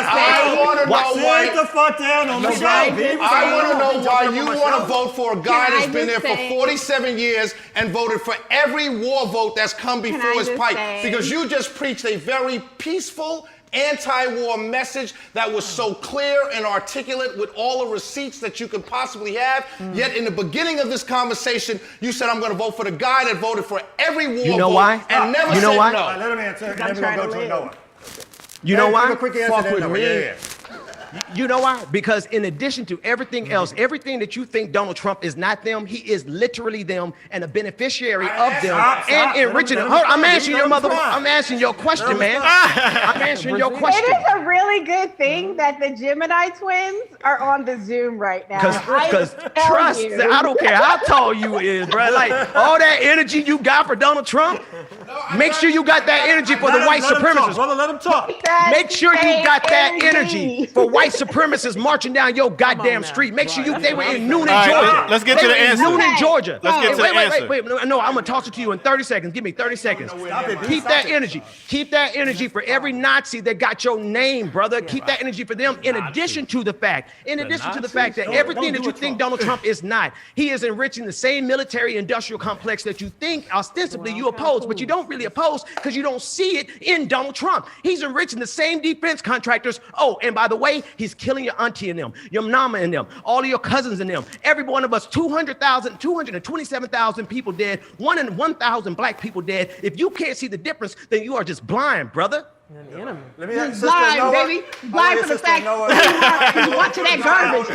I want to know why. Sit the fuck down on the show. I want to know why you want to vote for a guy that's been there for 47 years and voted for every war vote that's come before his pipe. Because you just preached a very peaceful, anti-war message that was so clear and articulate with all the receipts that you could possibly have. Yet in the beginning of this conversation, you said, I'm going to vote for the guy that voted for every war vote and never said no. Let him answer. Then we're going to go to Anoa. You know why? Fuck with me. You know why? Because in addition to everything else, everything that you think Donald Trump is not them, he is literally them and a beneficiary of them and enriching them. Hold on, I'm answering your mother. I'm answering your question, man. I'm answering your question. It is a really good thing that the Gemini twins are on the Zoom right now. Because trust, I don't care how tall you is, bro. Like all that energy you got for Donald Trump, make sure you got that energy for the white supremacists. Brother, let him talk. Make sure you got that energy for white supremacists marching down your goddamn street. Make sure they were in Noonan, Georgia. Let's get to the answer. Noonan, Georgia. Let's get to the answer. Wait. No, I'm gonna toss it to you in 30 seconds. Give me 30 seconds. Keep that energy. Keep that energy for every Nazi that got your name, brother. Keep that energy for them. In addition to the fact that everything that you think Donald Trump is not, he is enriching the same military-industrial complex that you think ostensibly you oppose, but you don't really oppose because you don't see it in Donald Trump. He's enriching the same defense contractors. Oh, and by the way, he's killing your auntie and them, your mama and them, all of your cousins and them. Every one of us, 227,000 people dead, 1 in 1,000 black people dead. If you can't see the difference, then you are just blind, brother. Let me ask blind, baby. Blind for the fact you watching that garbage.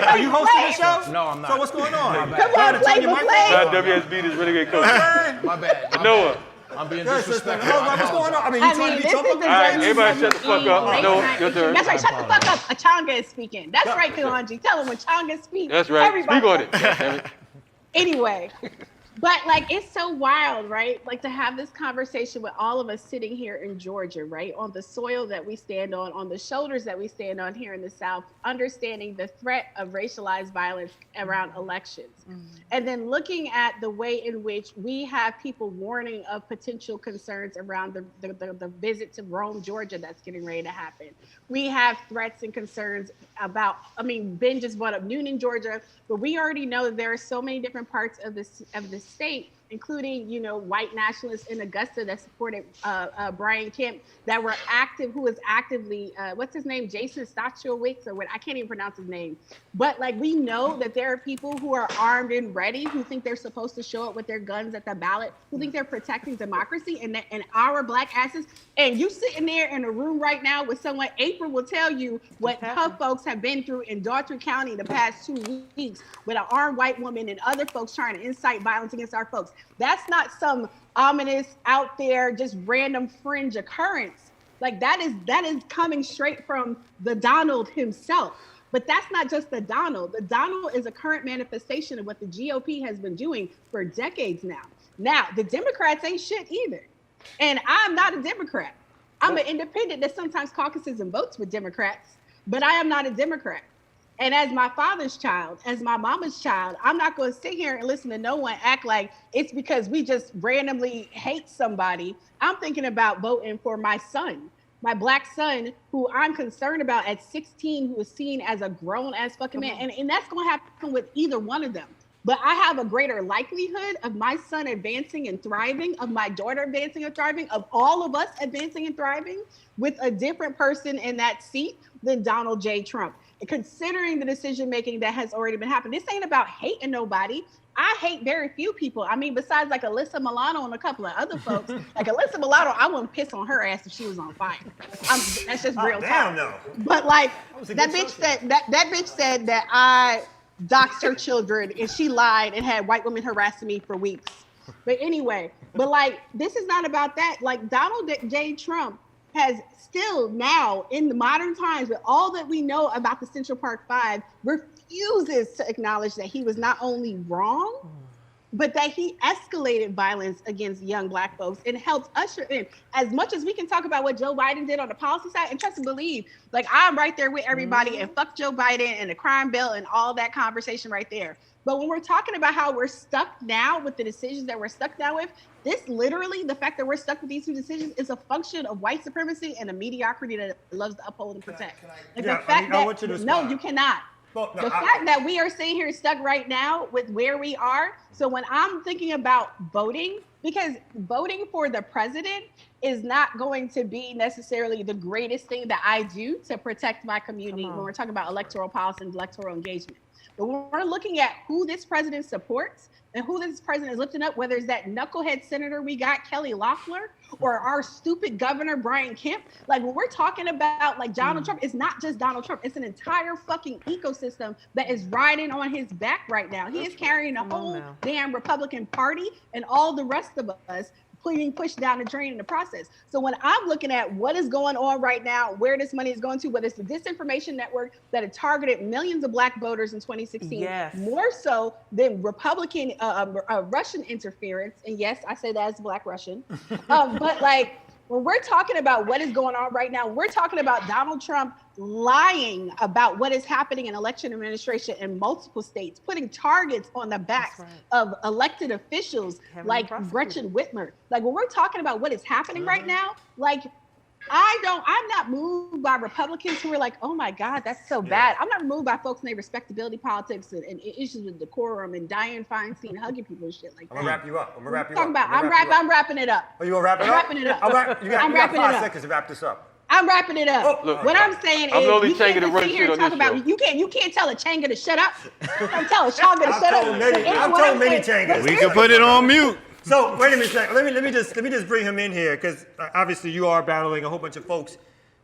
Are you hosting the show? No, I'm not. So what's going on? Come on, play. WSB is Renegade Culture. My bad. Anoa. I'm being disrespectful. What's going on? I mean, you trying to be Trump? All right, everybody shut the fuck up. Anoa, your turn. That's right, shut the fuck up. Changa is speaking. That's right, Kalonji. Tell him when Changa speaks. That's right. Everybody Speak on it. Damn it. Anyway, but like it's so wild, right? Like to have this conversation with all of us sitting here in Georgia, right? On the soil that we stand on the shoulders that we stand on here in the South, understanding the threat of racialized violence around elections. And then looking at the way in which we have people warning of potential concerns around the visit to Rome, Georgia that's getting ready to happen. We have threats and concerns about, Ben just brought up Noonan, Georgia, but we already know that there are so many different parts of the state including, you know, white nationalists in Augusta that supported Brian Kemp, that were active, who was actively, what's his name, Jason Stachowicz, or what, I can't even pronounce his name. But like, we know that there are people who are armed and ready, who think they're supposed to show up with their guns at the ballot, who think they're protecting democracy and our black asses. And you sitting there in a room right now with someone, April will tell you what her folks have been through in Daughtry County the past 2 weeks with an armed white woman and other folks trying to incite violence against our folks. That's not some ominous out there, just random fringe occurrence. Like that is coming straight from the Donald himself. But that's not just the Donald. The Donald is a current manifestation of what the GOP has been doing for decades now. Now, the Democrats ain't shit either. And I'm not a Democrat. I'm an independent that sometimes caucuses and votes with Democrats, but I am not a Democrat. And as my father's child, as my mama's child, I'm not going to sit here and listen to no one act like it's because we just randomly hate somebody. I'm thinking about voting for my son, my black son, who I'm concerned about at 16, who is seen as a grown-ass fucking man. And that's going to happen with either one of them. But I have a greater likelihood of my son advancing and thriving, of my daughter advancing and thriving, of all of us advancing and thriving with a different person in that seat than Donald J. Trump. Considering the decision-making that has already been happening. This ain't about hating nobody. I hate very few people. I mean, besides like Alyssa Milano and a couple of other folks, like Alyssa Milano, I wouldn't piss on her ass if she was on fire. That's just real talk. No. But like that bitch said that I doxed her children and she lied and had white women harassing me for weeks. But anyway, but like this is not about that. Like Donald J. Trump has still now in the modern times with all that we know about the Central Park Five refuses to acknowledge that he was not only wrong, but that he escalated violence against young black folks and helped usher in. As much as we can talk about what Joe Biden did on the policy side, and trust and believe, like I'm right there with everybody and fuck Joe Biden and the crime bill and all that conversation right there. But when we're talking about how we're stuck now with the decisions that we're stuck now with, this literally, the fact that we're stuck with these two decisions is a function of white supremacy and a mediocrity that loves to uphold and protect. You cannot. Well, no, the fact that we are sitting here stuck right now with where we are. So when I'm thinking about voting, because voting for the president is not going to be necessarily the greatest thing that I do to protect my community when we're talking about electoral policy and electoral engagement. But when we're looking at who this president supports and who this president is lifting up, whether it's that knucklehead senator we got, Kelly Loeffler, or our stupid governor, Brian Kemp, like when we're talking about like Donald Trump, it's not just Donald Trump. It's an entire fucking ecosystem that is riding on his back right now. He is carrying the whole damn Republican Party and all the rest of us being pushed down the drain in the process. So when I'm looking at what is going on right now, where this money is going to, whether it's the disinformation network that had targeted millions of black voters in 2016, more so than Republican Russian interference. And yes, I say that as a black Russian. But like, when we're talking about what is going on right now, we're talking about Donald Trump lying about what is happening in election administration in multiple states, putting targets on the backs of elected officials like Gretchen Whitmer. Like when we're talking about what is happening right now, like I'm not moved by Republicans who are like, oh my God, that's so bad. I'm not moved by folks in their respectability politics and issues with decorum and Dianne Feinstein hugging people and shit like that. I'm gonna wrap you up. I'm wrapping it up. Oh, you gonna wrap it up? I'm wrapping it up. You got 5 seconds to wrap this up. I'm wrapping it up. Look, what I'm saying I'm is, only you can't Changa to run sit here shit and on talk this about. show. You can't tell a Changa to shut up. I'm telling Changa to shut up. I've told many Changas. We can put it on mute. So wait a minute. Let me just bring him in here because obviously you are battling a whole bunch of folks.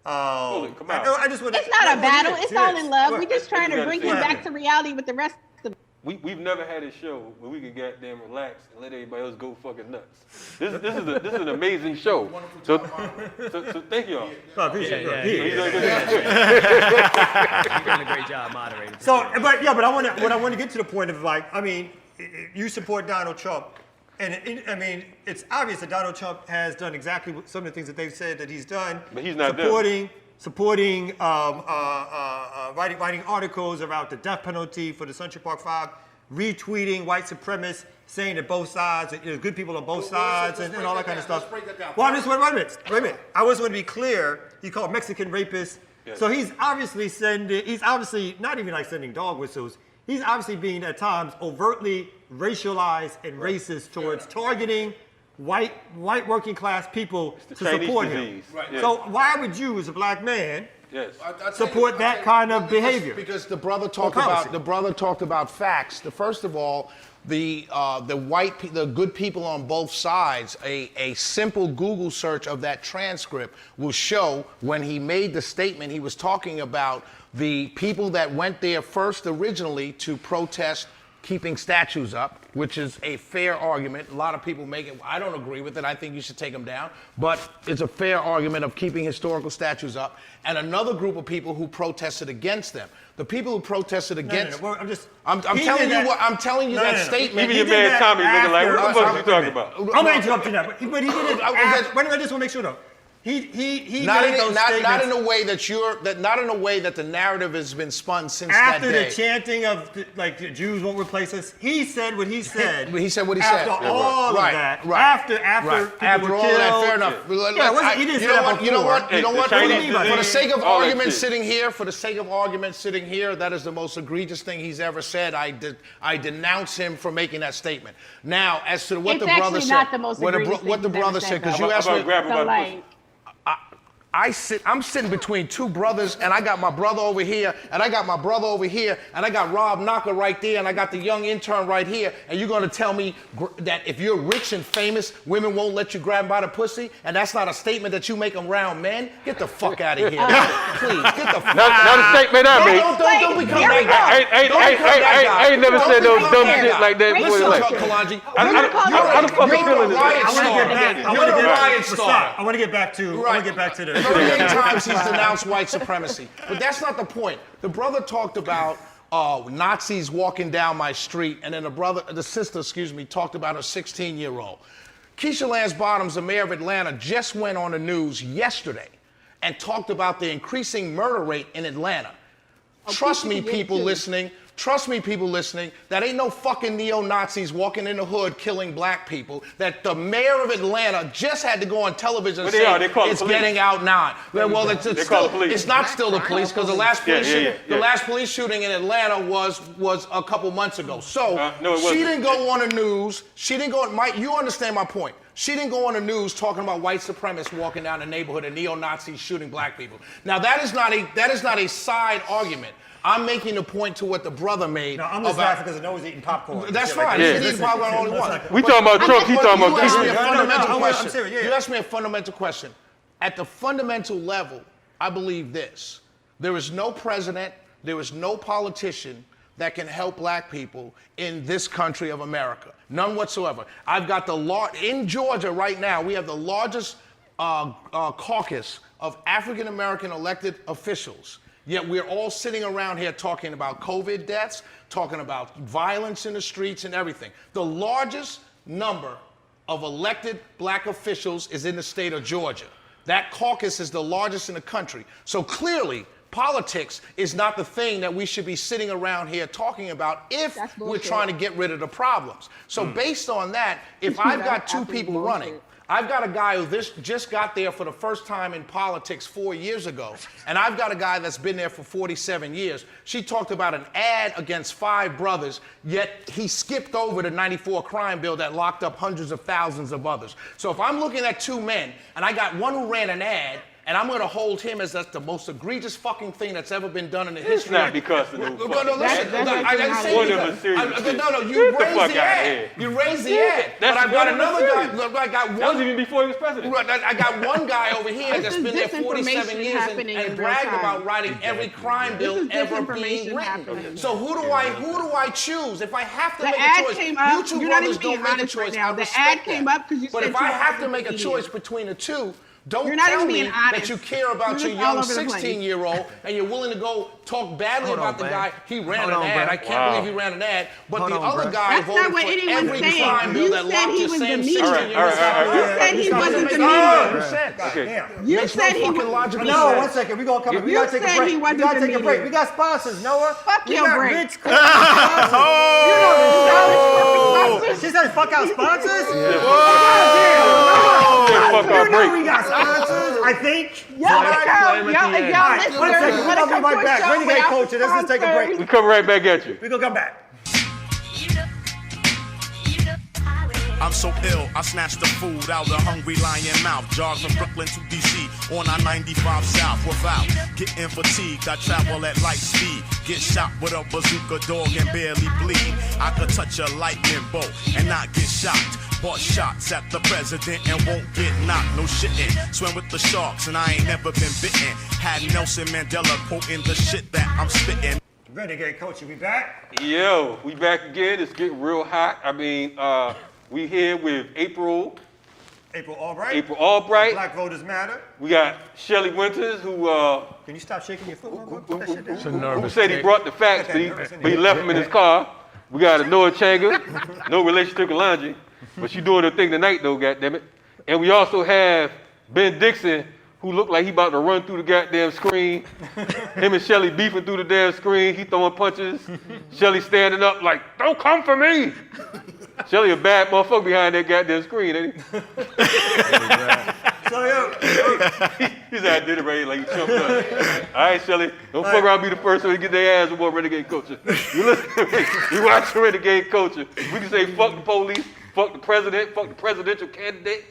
Come on. I just want It's not a battle. It's all in love. We're just trying to bring him back to reality with the rest of them. We've never had a show where we can goddamn relax and let everybody else go fucking nuts. This is an amazing show. So thank y'all. I appreciate it. You're doing a great job moderating. So, but I want to get to the point of like, I mean, you support Donald Trump, and I mean, it's obvious that Donald Trump has done exactly some of the things that they've said that he's done. But he's not supporting writing articles about the death penalty for the Central Park Five, retweeting white supremacists, saying that both sides, there's good people on both sides, and all that kind of stuff. Let's break that down. Well, wait a minute. I was going to be clear. He called Mexican rapists. Yes. So he's obviously not even like sending dog whistles. He's obviously being at times overtly racialized and racist towards targeting white working class people to Chinese support disease. him. Right. So why would you, as a black man, Yes. support that kind of behavior? Because the brother talked about facts. First of all, the good people on both sides, a simple Google search of that transcript will show when he made the statement, he was talking about the people that went there first originally to protest keeping statues up, which is a fair argument. A lot of people make it. I don't agree with it. I think you should take them down. But it's a fair argument of keeping historical statues up. And another group of people who protested against them. The people who protested against. No. I'm telling you what. I'm telling you that statement. Even your man Tommy looking like, what the fuck are you talking about? I'm gonna interrupt you now, but he did it. Wait, I just want to make sure though. He not made those statements not in a way that the narrative has been spun since that day. After the chanting of the Jews won't replace us, he said what he said. He said what he said. After all of that, right. after After all of that, fair enough. Yeah, he didn't say that before. You know what? For the sake of all argument sitting here, that is the most egregious thing he's ever said. I denounce him for making that statement. Now, as to what the brother said, not the most egregious what the brother said, because you asked me. I'm sitting between two brothers, and I got my brother over here, and I got my brother over here, and I got Rob Naka right there, and I got the young intern right here, and you're gonna tell me that if you're rich and famous, women won't let you grab them by the pussy, and that's not a statement that you make around men? Get the fuck out of here. Please, get the fuck out of here. Not a statement I made. Don't become that guy. I ain't never said no dumb shit like that before. Listen, Kalonji. How the fuck you feeling this? I want to get back to the 38 times he's denounced white supremacy. But that's not the point. The brother talked about Nazis walking down my street, and then the sister, talked about a 16-year-old. Keisha Lance Bottoms, the mayor of Atlanta, just went on the news yesterday and talked about the increasing murder rate in Atlanta. Trust me, people listening, that ain't no fucking neo-Nazis walking in the hood killing black people. That the mayor of Atlanta just had to go on television and say it's getting out now. Well, it's not still the police, because the last police shooting in Atlanta was a couple months ago. So she didn't go on the news. She didn't go. Mike, you understand my point. She didn't go on the news talking about white supremacists walking down the neighborhood and neo-Nazis shooting black people. Now that is not a side argument. I'm making the point to what the brother made. No, I'm just laughing because Anoa's eating popcorn. That's fine. He's eating popcorn only one. We talking about Trump, he talking about Trump. I'm serious. You asked me a fundamental question. At the fundamental level, I believe this. There is no president, there is no politician that can help black people in this country of America. None whatsoever. I've got in Georgia right now, we have the largest caucus of African American elected officials. Yet we're all sitting around here talking about COVID deaths, talking about violence in the streets and everything. The largest number of elected black officials is in the state of Georgia. That caucus is the largest in the country. So clearly, politics is not the thing that we should be sitting around here talking about if we're trying to get rid of the problems. So based on that, if I've got two people running, I've got a guy who just got there for the first time in politics 4 years ago, and I've got a guy that's been there for 47 years. She talked about an ad against 5 brothers, yet he skipped over the 94 crime bill that locked up hundreds of thousands of others. So if I'm looking at 2 men, and I got one who ran an ad, and I'm going to hold him as that's the most egregious fucking thing that's ever been done in the history. It's not because of no listen. I didn't say you raised the ad. You raised the ad. But I've got another guy. I got one. That was even before he was president. I got one guy over here that's been there 47 years and bragged about writing every crime bill ever being written. So who do I choose? If I have to make a choice, you two brothers don't make a choice. I respect that. But if I have to make a choice between the two, don't tell me that you care about your young 16-year-old and you're willing to go talk badly about the guy. He ran an ad. I can't believe he ran an ad. But the other guy voted for every crime bill that locked your same 16-year-old. You said he wasn't demeaning. You said he was. No, 1 second. We're going to come back. We got to take a break. We got to take a break. We got sponsors, Noah. Fuck your break. She said fuck out sponsors? Fuck our break. We got sponsors, I think. Y'all listen. 1 second. We're going to be right back. Renegade Culture. Let's just take a break. We come right back at you. We're going to come back. so ill, I snatched the food out of hungry lion mouth. Jogged from Brooklyn to DC on I-95 South without getting fatigued. I travel at light speed, get shot with a bazooka dog and barely bleed. I could touch a lightning bolt and not get shocked. Bought shots at the president and won't get knocked. No shitting. Swim with the sharks and I ain't never been bitten. Had Nelson Mandela quoting the shit that I'm spitting. Renegade Culture, we back? Yo, we back again. It's getting real hot. I mean, we here with April Albright. Black Voters Matter. We got Shelley Wynter, who can you stop shaking your foot? Who said he brought the facts, but he left them in his car. We got Anoa Changa, no relation to Kalonji, but she doing her thing tonight though, goddammit. And we also have Ben Dixon, who looked like he about to run through the goddamn screen. Him and Shelley beefing through the damn screen. He throwing punches. Shelley standing up like, don't come for me. Shelley a bad motherfucker behind that goddamn screen, ain't he? He said, I did it right, like he jumped up. All right, Shelley, don't fuck around, be the first one to get their ass aboard Renegade Culture. You listen to me, you watch Renegade Culture. We can say fuck the police, fuck the president, fuck the presidential candidate,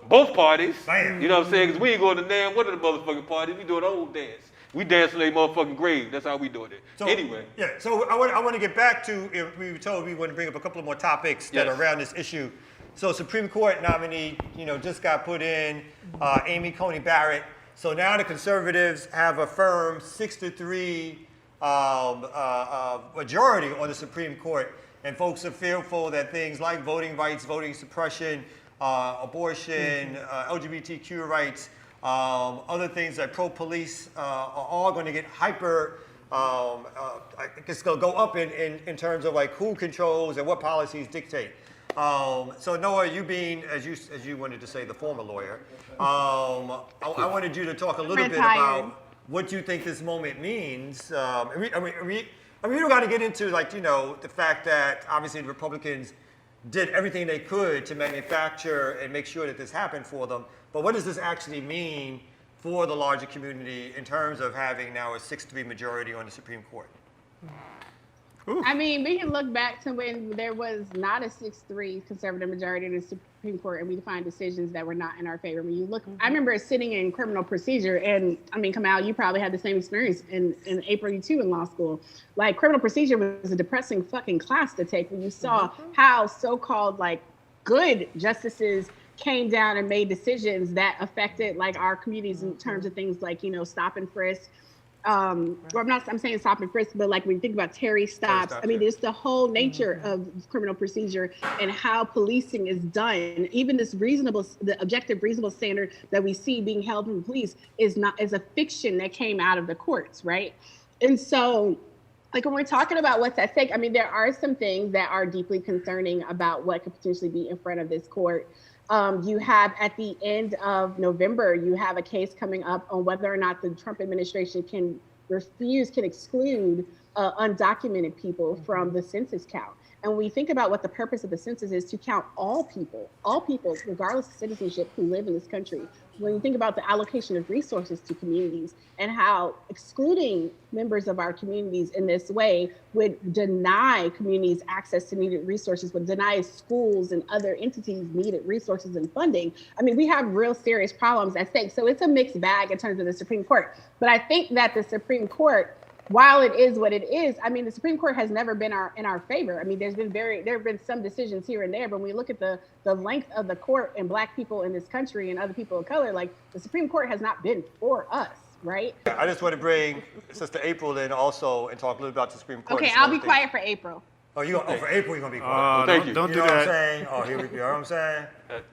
both parties. Bam. You know what I'm saying? Because we ain't going to damn one of the motherfucking parties. We doing our own dance. We dancing in a motherfucking grave. That's how we doing it. So, anyway. Yeah, so I want to get back to, we were told we want to bring up a couple of more topics that are around this issue. So Supreme Court nominee, just got put in, Amy Coney Barrett. So now the conservatives have a firm 6-3 majority on the Supreme Court. And folks are fearful that things like voting rights, voting suppression, abortion, LGBTQ rights, other things like pro-police are all going to get hyper, I guess going to go up in terms of like who controls and what policies dictate. So Noah, you being, as you wanted to say, the former lawyer, I wanted you to talk a little bit about what you think this moment means. We don't got to get into the fact that obviously the Republicans did everything they could to manufacture and make sure that this happened for them. But what does this actually mean for the larger community in terms of having now a 6-3 majority on the Supreme Court? I mean, we can look back to when there was not a 6-3 conservative majority in the Supreme Court, and we find decisions that were not in our favor. When you look, I remember sitting in criminal procedure, and I mean, Kamau, you probably had the same experience in April, you too, in law school. Like, criminal procedure was a depressing fucking class to take when you saw how so-called good justices came down and made decisions that affected our communities in terms of things like stop and frisk. I'm saying stop and frisk, but when you think about Terry stops, I mean, it's the whole nature of criminal procedure and how policing is done. Even this the objective reasonable standard that we see being held from police is a fiction that came out of the courts, right? And so, when we're talking about what's at stake, I mean, there are some things that are deeply concerning about what could potentially be in front of this court. You have at the end of November, you have a case coming up on whether or not the Trump administration can exclude undocumented people from the census count. And when we think about what the purpose of the census is, to count all people, regardless of citizenship, who live in this country. When you think about the allocation of resources to communities and how excluding members of our communities in this way would deny communities access to needed resources, would deny schools and other entities needed resources and funding. I mean, we have real serious problems at stake. So it's a mixed bag in terms of the Supreme Court. But I think that the Supreme Court, while it is what it is, I mean, the Supreme Court has never been in our favor. I mean, there have been some decisions here and there, but when we look at the length of the court and Black people in this country and other people of color, the Supreme Court has not been for us, right? I just want to bring Sister April in also and talk a little about the Supreme Court. Okay, I'll be quiet for April. For April, you're going to be quiet. Thank you. Don't do You know that. what I'm saying? Oh, here we go. You know what I'm saying?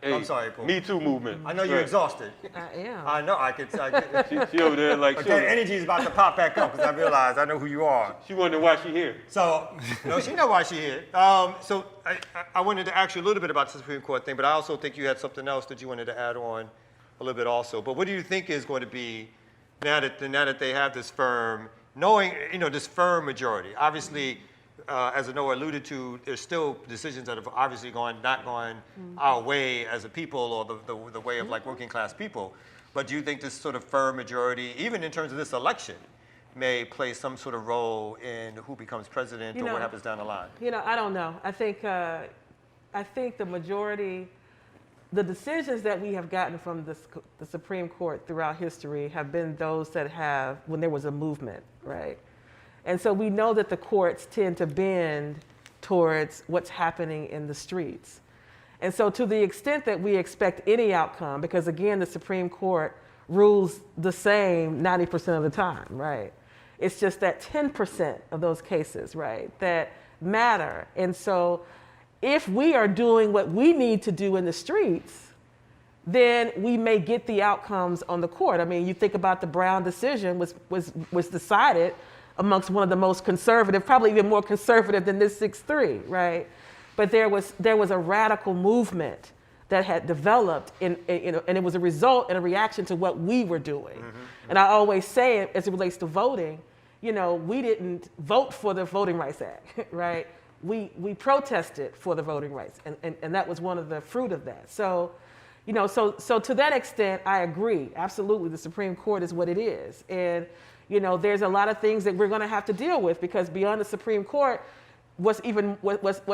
Hey, I'm sorry, April. Me Too movement. I know you're exhausted. Yeah. I know. I could. She over there But that energy is about to pop back up because I realize I know who you are. she wondering why she here. So, no, she know why she here. So I wanted to ask you a little bit about the Supreme Court thing, but I also think you had something else that you wanted to add on a little bit also. But what do you think is going to be now that they have this firm, knowing this firm majority? Obviously, as Anoa alluded to, there's still decisions that have obviously not gone our way as a people or the way of working class people. But do you think this sort of firm majority, even in terms of this election, may play some sort of role in who becomes president or what happens down the line? I don't know. I think I think the majority, the decisions that we have gotten from the Supreme Court throughout history have been those that have, when there was a movement, right? And so we know that the courts tend to bend towards what's happening in the streets. And so to the extent that we expect any outcome, because again, the Supreme Court rules the same 90% of the time, right? It's just that 10% of those cases, right, that matter. And so if we are doing what we need to do in the streets, then we may get the outcomes on the court. I mean, you think about the Brown decision was decided amongst one of the most conservative, probably even more conservative than this 6-3, right? But there was a radical movement that had developed, and it was a result and a reaction to what we were doing. Mm-hmm. And I always say, as it relates to voting, we didn't vote for the Voting Rights Act, right? We protested for the voting rights, and that was one of the fruit of that. So, so to that extent, I agree. Absolutely, the Supreme Court is what it is, and there's a lot of things that we're going to have to deal with, because beyond the Supreme Court, what's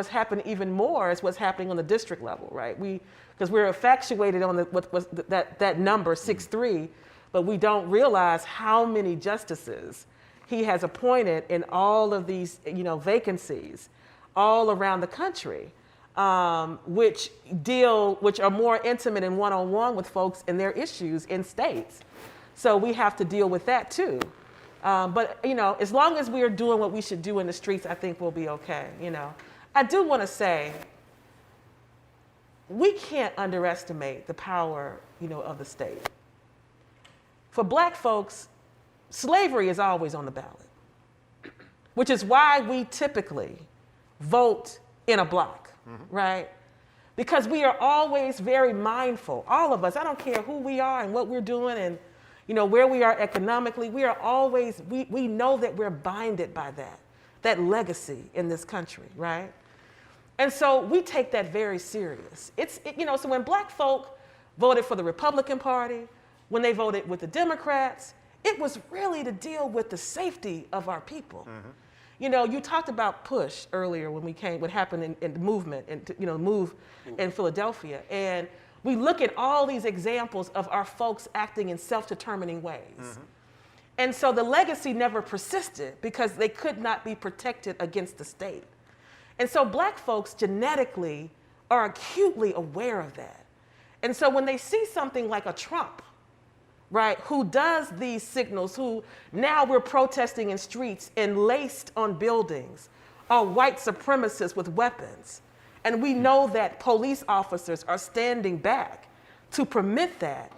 happened even more is what's happening on the district level, right? Because we're infatuated on that number 6-3, but we don't realize how many justices he has appointed in all of these vacancies all around the country, which are more intimate and one-on-one with folks and their issues in states. So we have to deal with that too. But as long as we are doing what we should do in the streets, I think we'll be okay. I do want to say, we can't underestimate the power, of the state. For Black folks, slavery is always on the ballot, which is why we typically vote in a block, right? Because we are always very mindful, all of us, I don't care who we are and what we're doing and where we are economically, we are always, we know that we're binded by that legacy in this country, right? And so we take that very serious. So when Black folk voted for the Republican Party, when they voted with the Democrats, it was really to deal with the safety of our people. Mm-hmm. You talked about push earlier when we came, what happened in the movement, and move in Philadelphia. And we look at all these examples of our folks acting in self-determining ways. Mm-hmm. And so the legacy never persisted because they could not be protected against the state. And so Black folks genetically are acutely aware of that. And so when they see something like a Trump, right, who does these signals, who now we're protesting in streets and laced on buildings, are white supremacists with weapons. And we know that police officers are standing back to permit that.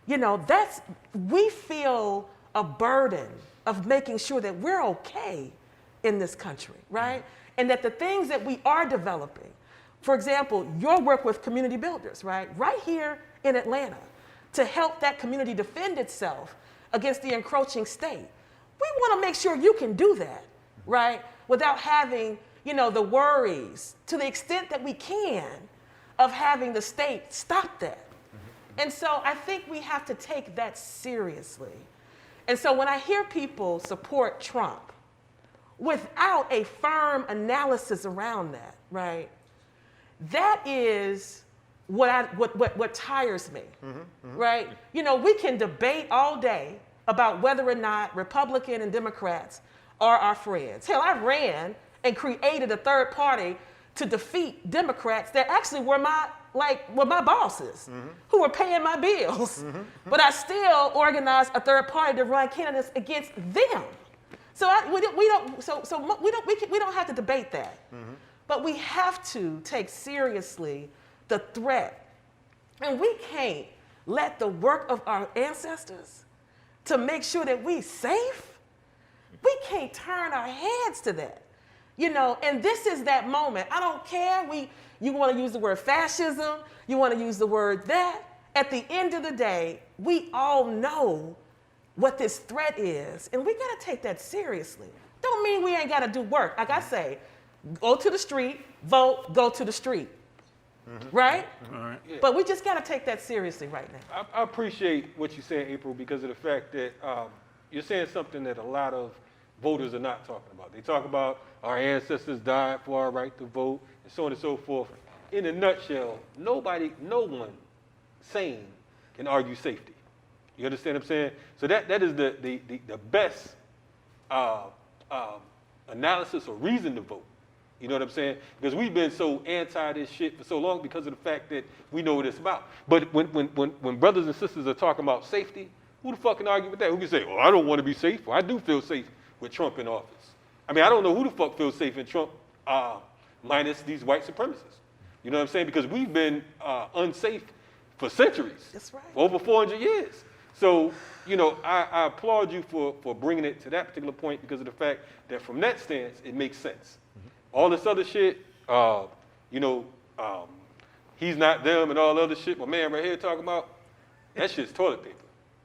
We feel a burden of making sure that we're okay in this country, right? And that the things that we are developing, for example, your work with community builders, right here in Atlanta, to help that community defend itself against the encroaching state. We want to make sure you can do that, right? Without having, the worries, to the extent that we can, of having the state stop that. Mm-hmm. And so I think we have to take that seriously. And so when I hear people support Trump without a firm analysis around that, right? That is what tires me, right? We can debate all day about whether or not Republican and Democrats are our friends. Hell, I ran and created a third party to defeat Democrats that actually were my bosses, who were paying my bills. But I still organized a third party to run candidates against them. So we don't have to debate that. But we have to take seriously the threat. And we can't let the work of our ancestors to make sure that we're safe, we can't turn our heads to that. And this is that moment. I don't care. You want to use the word fascism, you want to use the word that. At the end of the day, we all know what this threat is, and we got to take that seriously. Don't mean we ain't got to do work. Like I say, go to the street, vote, go to the street. Right? All right. Yeah. But we just got to take that seriously right now. I appreciate what you're saying, April, because of the fact that you're saying something that a lot of voters are not talking about. They talk about our ancestors died for our right to vote and so on and so forth. in a nutshell, no one sane can argue safety. You understand what I'm saying? So that is the best analysis or reason to vote. You know what I'm saying? Because we've been so anti this shit for so long because of the fact that we know what it's about. But when brothers and sisters are talking about safety, who the fuck can argue with that? Who can say, oh, I don't want to be safe? Well, I do feel safe with Trump in office. I mean, I don't know who the fuck feels safe in Trump minus these white supremacists. You know what I'm saying? Because we've been unsafe for centuries. That's right. For over 400 years. So, you know, I applaud you for bringing it to that particular point because of the fact that from that stance, it makes sense. All this other shit, you know, he's not them and all other shit my man right here talking about, that shit's toilet paper.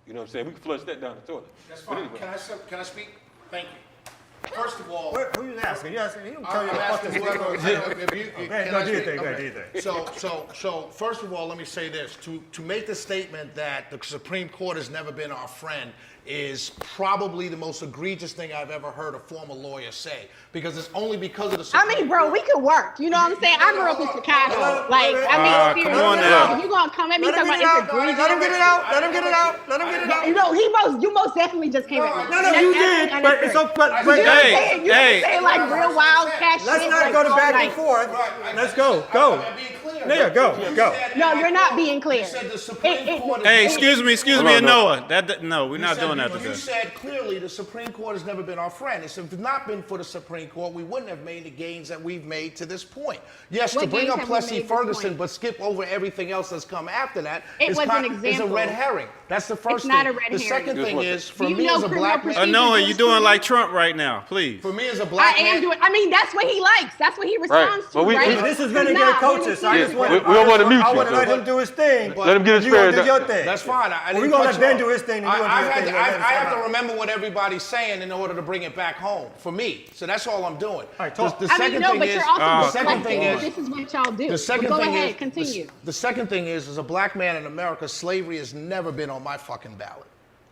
You know what I'm saying? We can flush that down the toilet. That's fine. Anyway. Can I speak? Thank you. First of all, who you asking? You asking? You I'm asking whoever. Go do your thing. So first of all, let me say this: to make the statement that the Supreme Court has never been our friend is probably the most egregious thing I've ever heard a former lawyer say. Because it's only because of the Supreme I mean, bro, we could work. You know what I'm saying? I grew up in Chicago. Like, I mean, come on now. You gonna come at me talking about it's egregious? Let him get it out. Let him get it out. Let him get it out. You know, you most definitely just came at me. No, you did. But it's so. But hey, you say like real wild cash shit. Let's not go to back and forth. Let's go. Yeah, go. No, you're not being clear. You said the Supreme Court. Hey, excuse me, Anoa. No, we're not doing that today. You said clearly the Supreme Court has never been our friend. If it had not been for the Supreme Court, we wouldn't have made the gains that we've made to this point. Yes, to bring up Plessy Ferguson, but skip over everything else that's come after that is a red herring. That's the first thing. It's not a red herring. The second thing is, for me as a black man, Anoa, you're doing like Trump right now, please. For me as a black man, I am doing. I mean, that's what he likes. That's what he responds to. Right? This is Renegade Culture, so I just want we don't want to mute you. I want to let him do his thing. Let him get his you fair. Do your thing. That's fine. We're gonna let Ben do his thing. I have to remember what everybody's saying in order to bring it back home for me. So that's all I'm doing. All right, talk. The second thing is, the second thing is, this is what y'all do. The second go thing ahead, is, continue. The second thing is, as a black man in America, slavery has never been on my fucking ballot.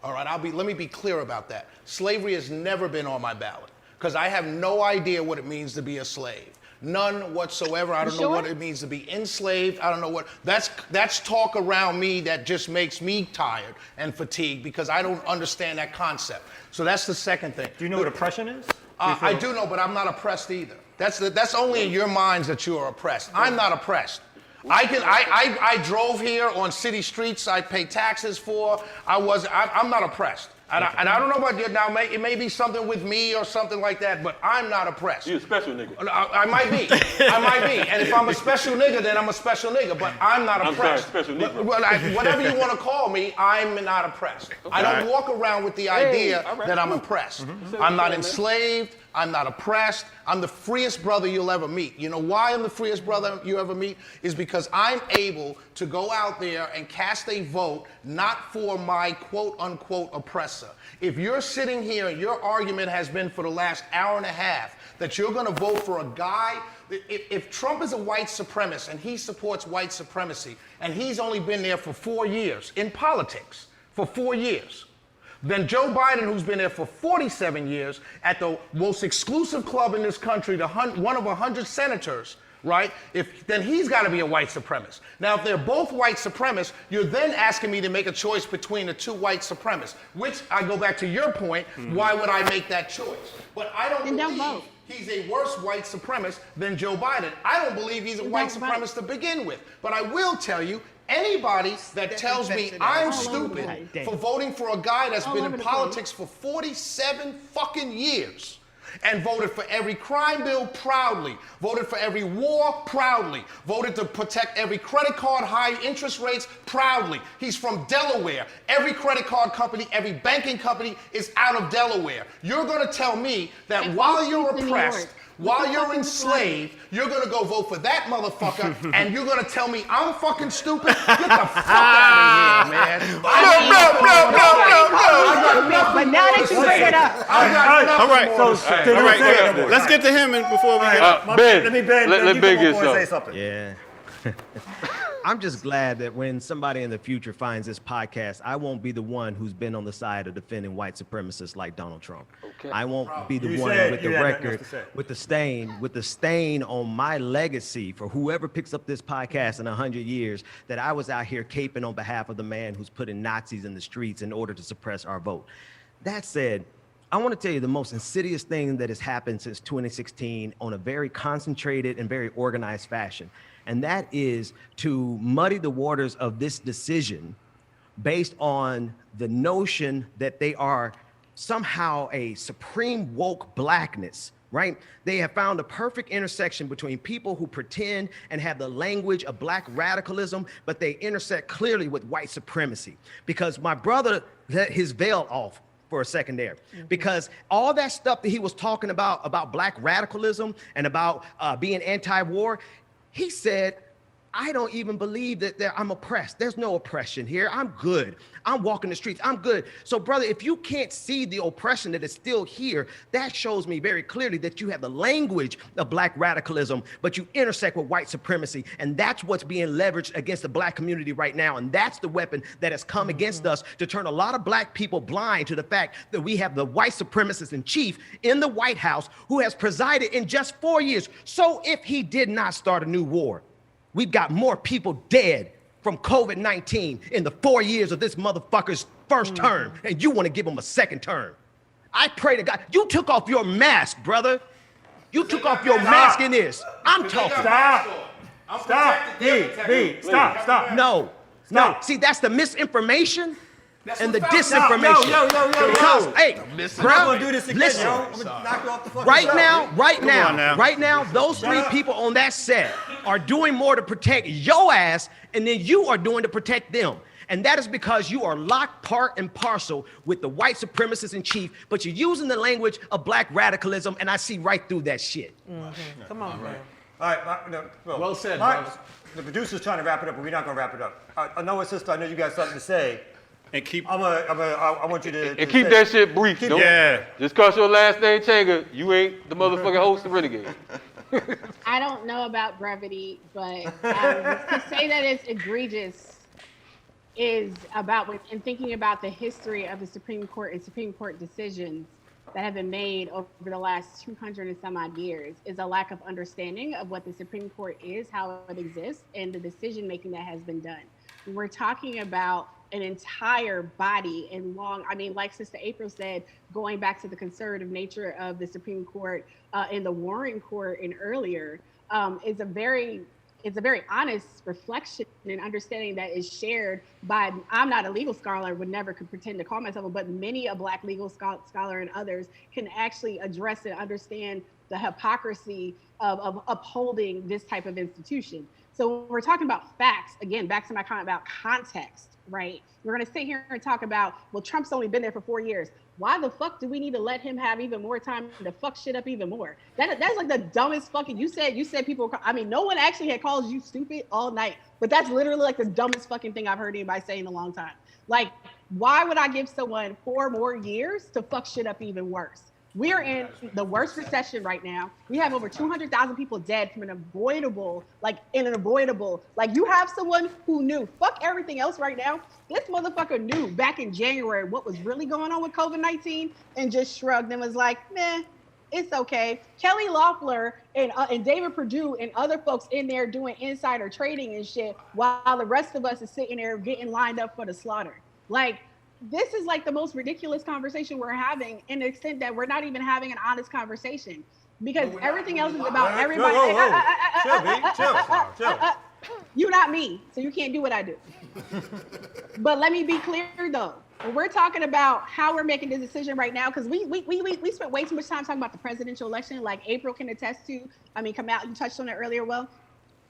All right, let me be clear about that. Slavery has never been on my ballot because I have no idea what it means to be a slave. None whatsoever. I don't know what it means to be enslaved. I don't know what. That's talk around me that just makes me tired and fatigued because I don't understand that concept. So that's the second thing. Do you know what oppression is? I do know, but I'm not oppressed either. That's only in your minds that you are oppressed. I'm not oppressed. I drove here on city streets. I pay taxes for. I'm not oppressed. And I don't know about you now. It may be something with me or something like that, but I'm not oppressed. You're a special nigga. I might be. And if I'm a special nigga, then I'm a special nigga. But I'm not oppressed. I'm sorry, special nigga. Whatever you want to call me, I'm not oppressed. Okay. I don't walk around with the idea that I'm oppressed. I'm not enslaved. I'm not oppressed. I'm the freest brother you'll ever meet. You know why I'm the freest brother you ever meet? Is because I'm able to go out there and cast a vote not for my quote-unquote oppressor. If you're sitting here and your argument has been for the last hour and a half that you're going to vote for a guy, if Trump is a white supremacist and he supports white supremacy and he's only been there for 4 years in politics, for 4 years, then Joe Biden, who's been there for 47 years at the most exclusive club in this country, one of 100 senators, right? Then he's got to be a white supremacist. Now, if they're both white supremacists, you're then asking me to make a choice between the two white supremacists, which I go back to your point, why would I make that choice? But I don't believe he's a worse white supremacist than Joe Biden. I don't believe he's a white supremacist to begin with. But I will tell you, anybody that tells me I'm stupid for voting for a guy that's been in politics for 47 fucking years and voted for every crime bill proudly, voted for every war proudly, voted to protect every credit card high interest rates proudly. He's from Delaware. Every credit card company, every banking company is out of Delaware. You're going to tell me that while you're oppressed, while you're enslaved, you're gonna go vote for that motherfucker, and you're gonna tell me I'm fucking stupid? Get the fuck out of here, man. No. But now that you bring it up. All right. Let's get to him before we get Ben. Let me Ben. Let Ben get say something. Yeah. I'm just glad that when somebody in the future finds this podcast, I won't be the one who's been on the side of defending white supremacists like Donald Trump. Okay. I won't be the one with the record, with the stain on my legacy for whoever picks up this podcast in 100 years, that I was out here caping on behalf of the man who's putting Nazis in the streets in order to suppress our vote. That said, I want to tell you the most insidious thing that has happened since 2016 on a very concentrated and very organized fashion. And that is to muddy the waters of this decision based on the notion that they are somehow a supreme woke blackness, right? They have found a perfect intersection between people who pretend and have the language of black radicalism, but they intersect clearly with white supremacy. Because my brother let his veil off for a second there, because all that stuff that he was talking about black radicalism and about being anti-war, he said, I don't even believe that I'm oppressed. There's no oppression here. I'm good. I'm walking the streets. I'm good. So, brother, if you can't see the oppression that is still here, that shows me very clearly that you have the language of black radicalism, but you intersect with white supremacy. And that's what's being leveraged against the black community right now. And that's the weapon that has come against us to turn a lot of black people blind to the fact that we have the white supremacist in chief in the White House who has presided in just 4 years. So if he did not start a new war, we've got more people dead from COVID-19 in the 4 years of this motherfucker's first term, and you want to give him a second term. I pray to God. You took off your mask, brother. You took off your mask in this. I'm talking. Stop. Stop. No. See, that's the misinformation and the disinformation. Yo. Hey, We're not gonna do this again, listen. yo. I'm gonna knock you off the fucking Right now, those three people on that set are doing more to protect your ass, and then you are doing to protect them. And that is because you are locked part and parcel with the white supremacists in chief, but you're using the language of black radicalism, and I see right through that shit. Come on, man. All right, Well said, brother. The producer's trying to wrap it up, but we're not gonna wrap it up. Anoa, sister, I know you got something to say. And keep. I want you to. And keep that shit brief. Don't, Yeah. Just cause your last name Changa, you ain't the motherfucking host of Renegade. I don't know about brevity, but to say that it's egregious is about, in thinking about the history of the Supreme Court and Supreme Court decisions that have been made over the last 200 and some odd years, is a lack of understanding of what the Supreme Court is, how it exists, and the decision making that has been done. We're talking about an entire body and long, I mean, like Sister April said, going back to the conservative nature of the Supreme Court and the Warren Court and earlier, is a very honest reflection and understanding that is shared by, I'm not a legal scholar, would never could pretend to call myself, but many a Black legal scholar and others can actually address and understand the hypocrisy of upholding this type of institution. So when we're talking about facts, again, back to my comment about context, right? We're gonna sit here and talk about, well, Trump's only been there for 4 years. Why the fuck do we need to let him have even more time to fuck shit up even more? That's like the dumbest fucking, you said people, I mean, no one actually had called you stupid all night, but that's literally like the dumbest fucking thing I've heard anybody say in a long time. Like, why would I give someone 4 more years to fuck shit up even worse? We're in the worst recession right now. We have over 200,000 people dead from an avoidable, like you have someone who knew, fuck everything else right now. This motherfucker knew back in January what was really going on with COVID-19 and just shrugged and was like, meh, it's okay. Kelly Loeffler and David Perdue and other folks in there doing insider trading and shit while the rest of us is sitting there getting lined up for the slaughter. Like, this is like the most ridiculous conversation we're having, in the extent that we're not even having an honest conversation, because everything else is about everybody. Chill. You're not me, so you can't do what I do. But let me be clear though, when we're talking about how we're making this decision right now, because we spent way too much time talking about the presidential election, like April can attest to. I mean, Kamau, you touched on it earlier. Well,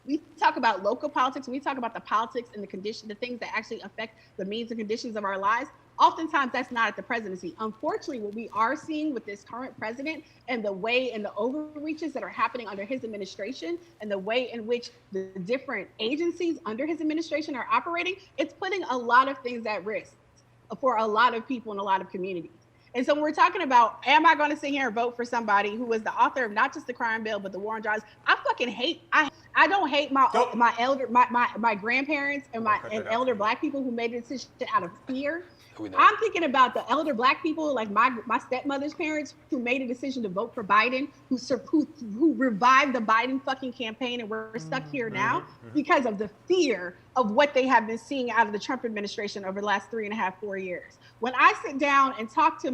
we talk about local politics, we talk about the politics and the things that actually affect the means and conditions of our lives. Oftentimes that's not at the presidency. Unfortunately, what we are seeing with this current president and the way and the overreaches that are happening under his administration and the way in which the different agencies under his administration are operating, it's putting a lot of things at risk for a lot of people in a lot of communities. And so when we're talking about, am I going to sit here and vote for somebody who was the author of not just the crime bill, but the war on drugs? I I don't hate my grandparents and elder Black people who made a decision out of fear. I'm thinking about the elder Black people, like my stepmother's parents, who made a decision to vote for Biden, who revived the Biden fucking campaign, and we're stuck here now because of the fear of what they have been seeing out of the Trump administration over the last 3.5, 4 years. When I sit down and talk to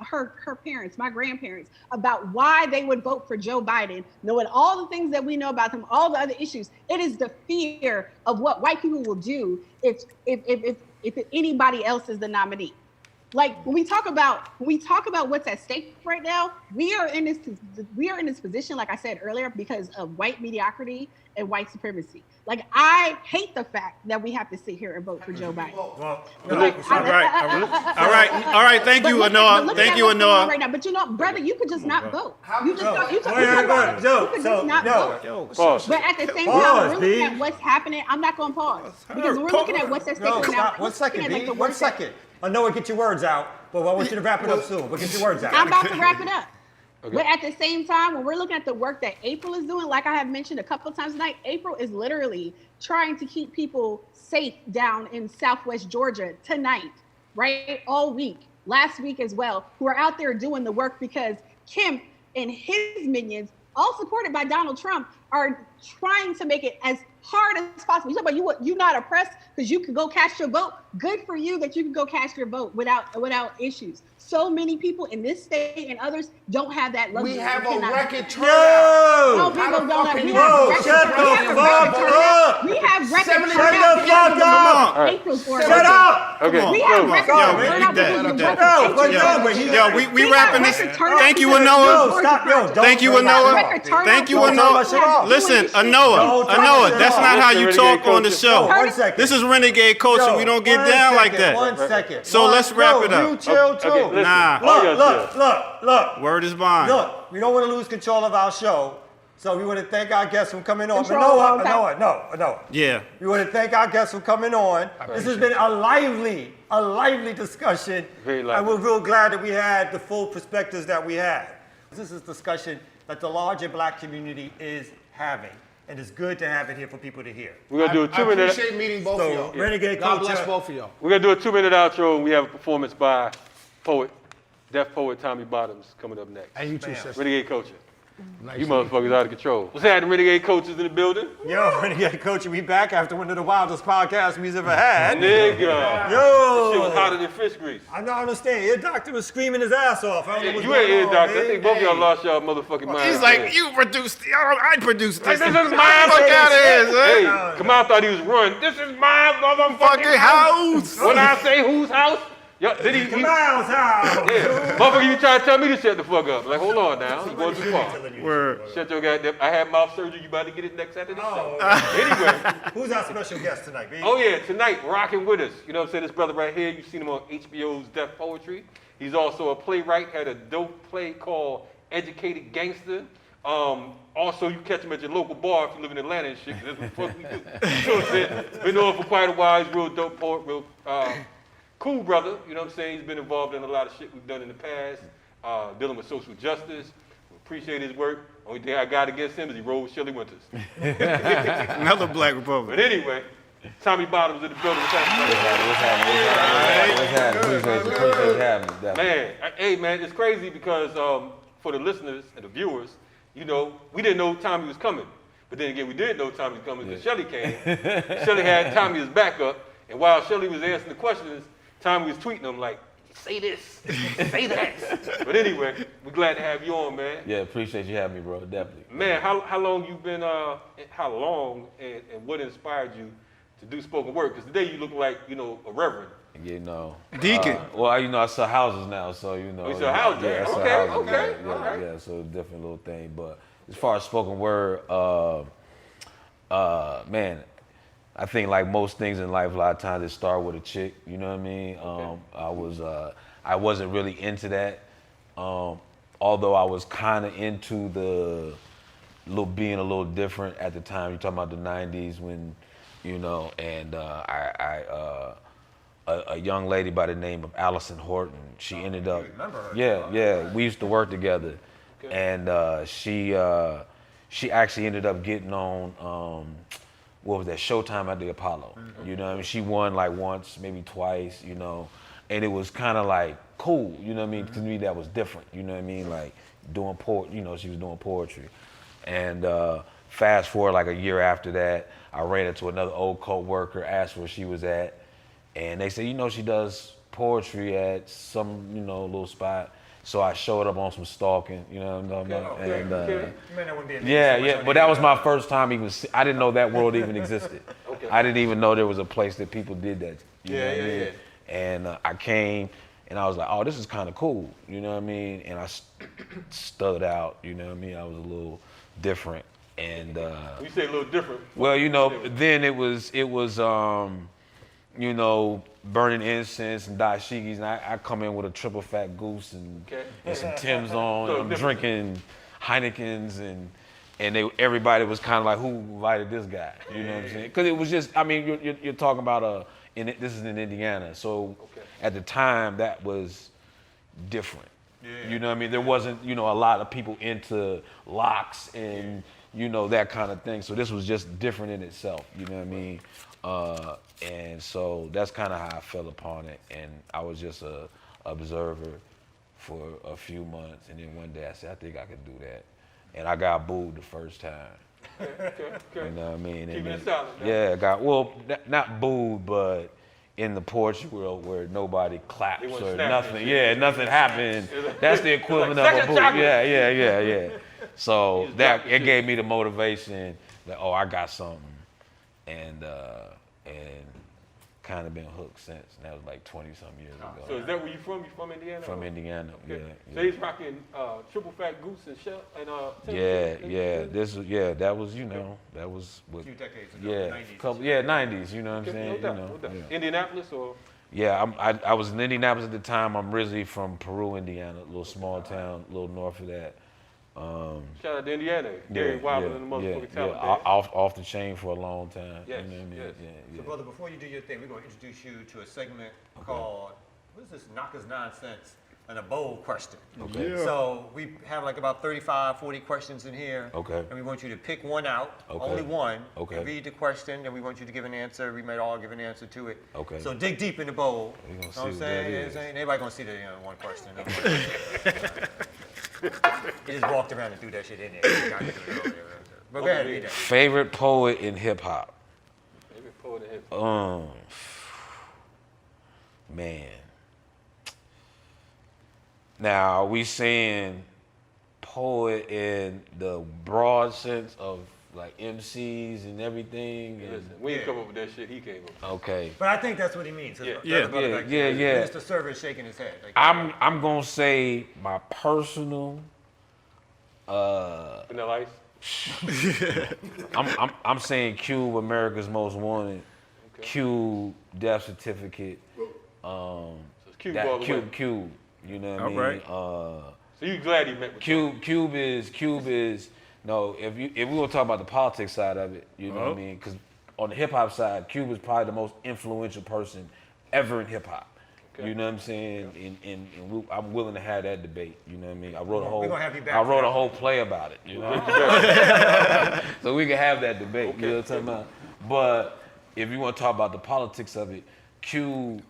her parents, my grandparents, about why they would vote for Joe Biden, knowing all the things that we know about him, all the other issues, it is the fear of what white people will do if anybody else is the nominee. Like when we talk about what's at stake right now, we are in this position, like I said earlier, because of white mediocrity and white supremacy. Like, I hate the fact that we have to sit here and vote for Joe Biden. All right. Thank you, Anoa. Thank you, Anoa. Right now, but you know, brother, you could just not vote. You could just not vote. But at the same time, we're looking at what's happening. I'm not going to pause because we're looking at what's at stake right now. 1 second, B. 1 second. Anoa, get your words out, but I want you to wrap it up soon. But get your words out. I'm about to wrap it up. Okay. But at the same time, when we're looking at the work that April is doing, like I have mentioned a couple of times tonight, April is literally trying to keep people safe down in Southwest Georgia tonight, right? All week, last week as well, who are out there doing the work because Kemp and his minions, all supported by Donald Trump, are trying to make it as hard as possible. You talk about you not oppressed because you could go cast your vote. Good for you that you can go cast your vote without issues. So many people in this state and others don't have that luxury. We have a record turnout. No, people don't have. We have record turnout. Shut up! Okay. We have record turnout. Yo, we wrapping this. Thank you, Anoa. Thank you, Anoa. Thank you, Anoa. Listen, Anoa, that's not how you talk on the show. This is Renegade Culture. We don't get down like that. 1 second. So let's wrap it up. You chill too. Nah. Look. Word is bond. Look, we don't want to lose control of our show, so we want to thank our guests for coming on. No. Yeah. We want to thank our guests for coming on. This has been a lively discussion. Very lively. And we're real glad that we had the full perspectives that we had. This is a discussion that the larger Black community is having. And it's good to have it here for people to hear. We're going to do a 2-minute. I appreciate meeting both of y'all. Renegade God Culture. bless both of y'all. We're going to do a 2-minute outro, and we have a performance by deaf poet Tommy Bottoms coming up next. And you too, sister. Renegade Culture. Nice You motherfuckers out of control. What's happening, Renegade Cultures in the building? Yo, Renegade Culture, we back after one of the wildest podcasts we've ever had. Nigga. Yo. This shit was hotter than fish grease. I don't understand. Ear Doctor was screaming his ass off. I don't know what's You going ain't ear on, doctor. man. I think both of y'all lost y'all motherfucking mind. He's like, you produced, I produced this. This is Fuck my out of here, Hey, son. Kamau thought he was running. This is my motherfucking Fucking house. When I say whose house, did he? Kamau's house. Yeah. Motherfucker, you trying to tell me to shut the fuck up. Like, hold on now. You going too far. Word. Shut your goddamn. I had mouth surgery. You about to get it next Saturday? Oh, Anyway. Who's our special guest tonight, baby? Oh, yeah. Tonight, rocking with us. You know what I'm saying? This brother right here, you've seen him on HBO's Deaf Poetry. He's also a playwright. Had a dope play called Educated Gangster. Also, you catch him at your local bar if you live in Atlanta and shit, 'cause that's what the fuck we do. You know what I'm saying? Been on for quite a while. He's a real dope poet, real cool brother. You know what I'm saying? He's been involved in a lot of shit we've done in the past, dealing with social justice. We appreciate his work. Only thing I got against him is he rolled with Shelley Wynter. Another Black Republic. But anyway, Tommy Bottoms in the building. What's happening? Appreciate you having me. Man, hey man, it's crazy because for the listeners and the viewers, you know, we didn't know Tommy was coming. But then again, we did know Tommy was coming because Shelley came. Shelley had Tommy as backup. And while Shelley was answering the questions, Tommy was tweeting him like, say this, say that. But anyway, we're glad to have you on, man. Yeah, appreciate you having me, bro. Definitely. Man, how long you been, and what inspired you to do spoken word? Because today you look like, you know, a reverend. You know. Deacon. Well, you know, I sell houses now, so, you know. Oh, you sell houses? Yeah, I sell Okay, houses. okay, Yeah, all right. yeah, so it's a different little thing. But as far as spoken word, man, I think like most things in life, a lot of times it start with a chick, you know what I mean? Okay. I wasn't really into that. Although I was kind of into being a little different at the time. You're talking about the 90s when, you know, and a young lady by the name of Allison Horton, she ended up, remember her. yeah, we used to work together. Okay. And she she actually ended up getting on, what was that, Showdown at the Apollo. You know what I mean? She won like once, maybe twice, you know, and it was kind of like cool, you know what I mean? To me, that was different, you know what I mean? Like doing you know, she was doing poetry. And fast forward like a year after that, I ran into another old co-worker, asked where she was at, and they said, you know, she does poetry at some, you know, little spot. So I showed up on some stalking, you know what I'm talking about? And, yeah, but that was my first time even, I didn't know that world even existed. I didn't even know there was a place that people did that. You know what I mean? And I came and I was like, oh, this is kind of cool, you know what I mean? And I stood out, you know what I mean? I was a little different. And you say a little different. Well, you know, then it was you know, burning incense and dashikis, and I come in with a triple fat goose and some Timbs on. I'm drinking Heinekens, and everybody was kind of like, who invited this guy? You know what I'm saying? Because it was just, I mean, you're talking about this is in Indiana, so at the time that was different. You know what I mean? There wasn't, you know, a lot of people into locks and you know, that kind of thing. So this was just different in itself. You know what I mean? And so that's kind of how I fell upon it. And I was just a observer for a few months. And then one day I said, I think I could do that. And I got booed the first time. You know what I mean? Keeping it solid. Yeah, not booed, but in the poetry world where nobody claps or nothing. Yeah, nothing happened. That's the equivalent of a boo. Yeah. So it gave me the motivation that, oh, I got something. And kind of been hooked since. And that was like 20-something years ago. So is that where you from? You from Indiana? From Indiana, okay. Yeah. So he's rocking triple fat goose and shell and that was, you know, that was a few decades ago. 90s. 90s, you know what I'm saying? No doubt. Indianapolis or? Yeah, I was in Indianapolis at the time. I'm originally from Peru, Indiana, a little small town, a little north of that. Shout out to Indiana. Gary Wilder and the motherfucking talent. Off the chain for a long time. Yes, you know what I mean? So, brother, before you do your thing, we're going to introduce you to a segment called, what is this, Naka's Nonsense, and a bold question. Okay. Yeah. So we have like about 35, 40 questions in here. Okay. And we want you to pick one out, only one. Okay. Read the question, and we want you to give an answer. We might all give an answer to it. Okay. So dig deep in the bowl. You know what I'm saying? Everybody going to see the one question. He just walked around and threw that shit in there. But go ahead, read that. Favorite poet in hip hop? Favorite poet in hip hop? Man. Now, are we saying poet in the broad sense of like MCs and everything? We didn't come up with that shit. He came up with. Okay. But I think that's what he means. Yeah. Mr. Server is shaking his head. I'm gonna say my personal. Vanilla Ice. I'm saying Cube, America's Most Wanted. Okay. Cube, Death Certificate. So it's Cube all the way. Cube. You know what I mean? Right. So you glad he met with Cube is. No, if we want to talk about the politics side of it, you know what I mean? Because on the hip hop side, Cube is probably the most influential person ever in hip hop. Okay. You know what I'm saying? And I'm willing to have that debate. You know what I mean? I wrote a whole play about it. You know, so we can have that debate. Okay. You know what I'm talking about? But if you want to talk about the politics of it, Cube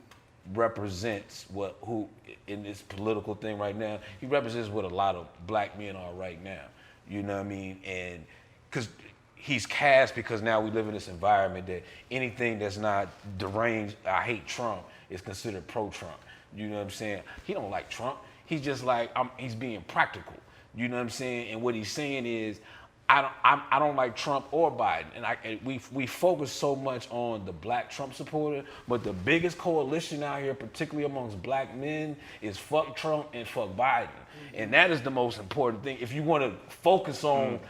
represents who in this political thing right now. He represents what a lot of black men are right now. You know what I mean? And because he's cast because now we live in this environment that anything that's not deranged, I hate Trump, is considered pro-Trump. You know what I'm saying? He don't like Trump. He's just like, he's being practical. You know what I'm saying? And what he's saying is, I don't like Trump or Biden. And we focus so much on the black Trump supporter, but the biggest coalition out here, particularly amongst black men, is fuck Trump and fuck Biden. And that is the most important thing. If you want to focus on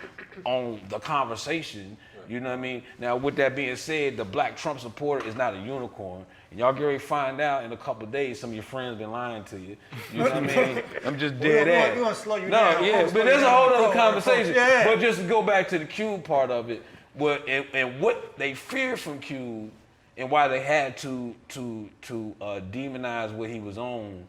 the conversation, you know what I mean? Now, with that being said, the black Trump supporter is not a unicorn. And y'all get ready to find out in a couple of days some of your friends been lying to you. You know what I mean? I'm just dead ass. We're going to slow you down. No, yeah, but there's a whole other conversation. Yeah. But just to go back to the Cube part of it, and what they feared from Cube and why they had to demonize what he was on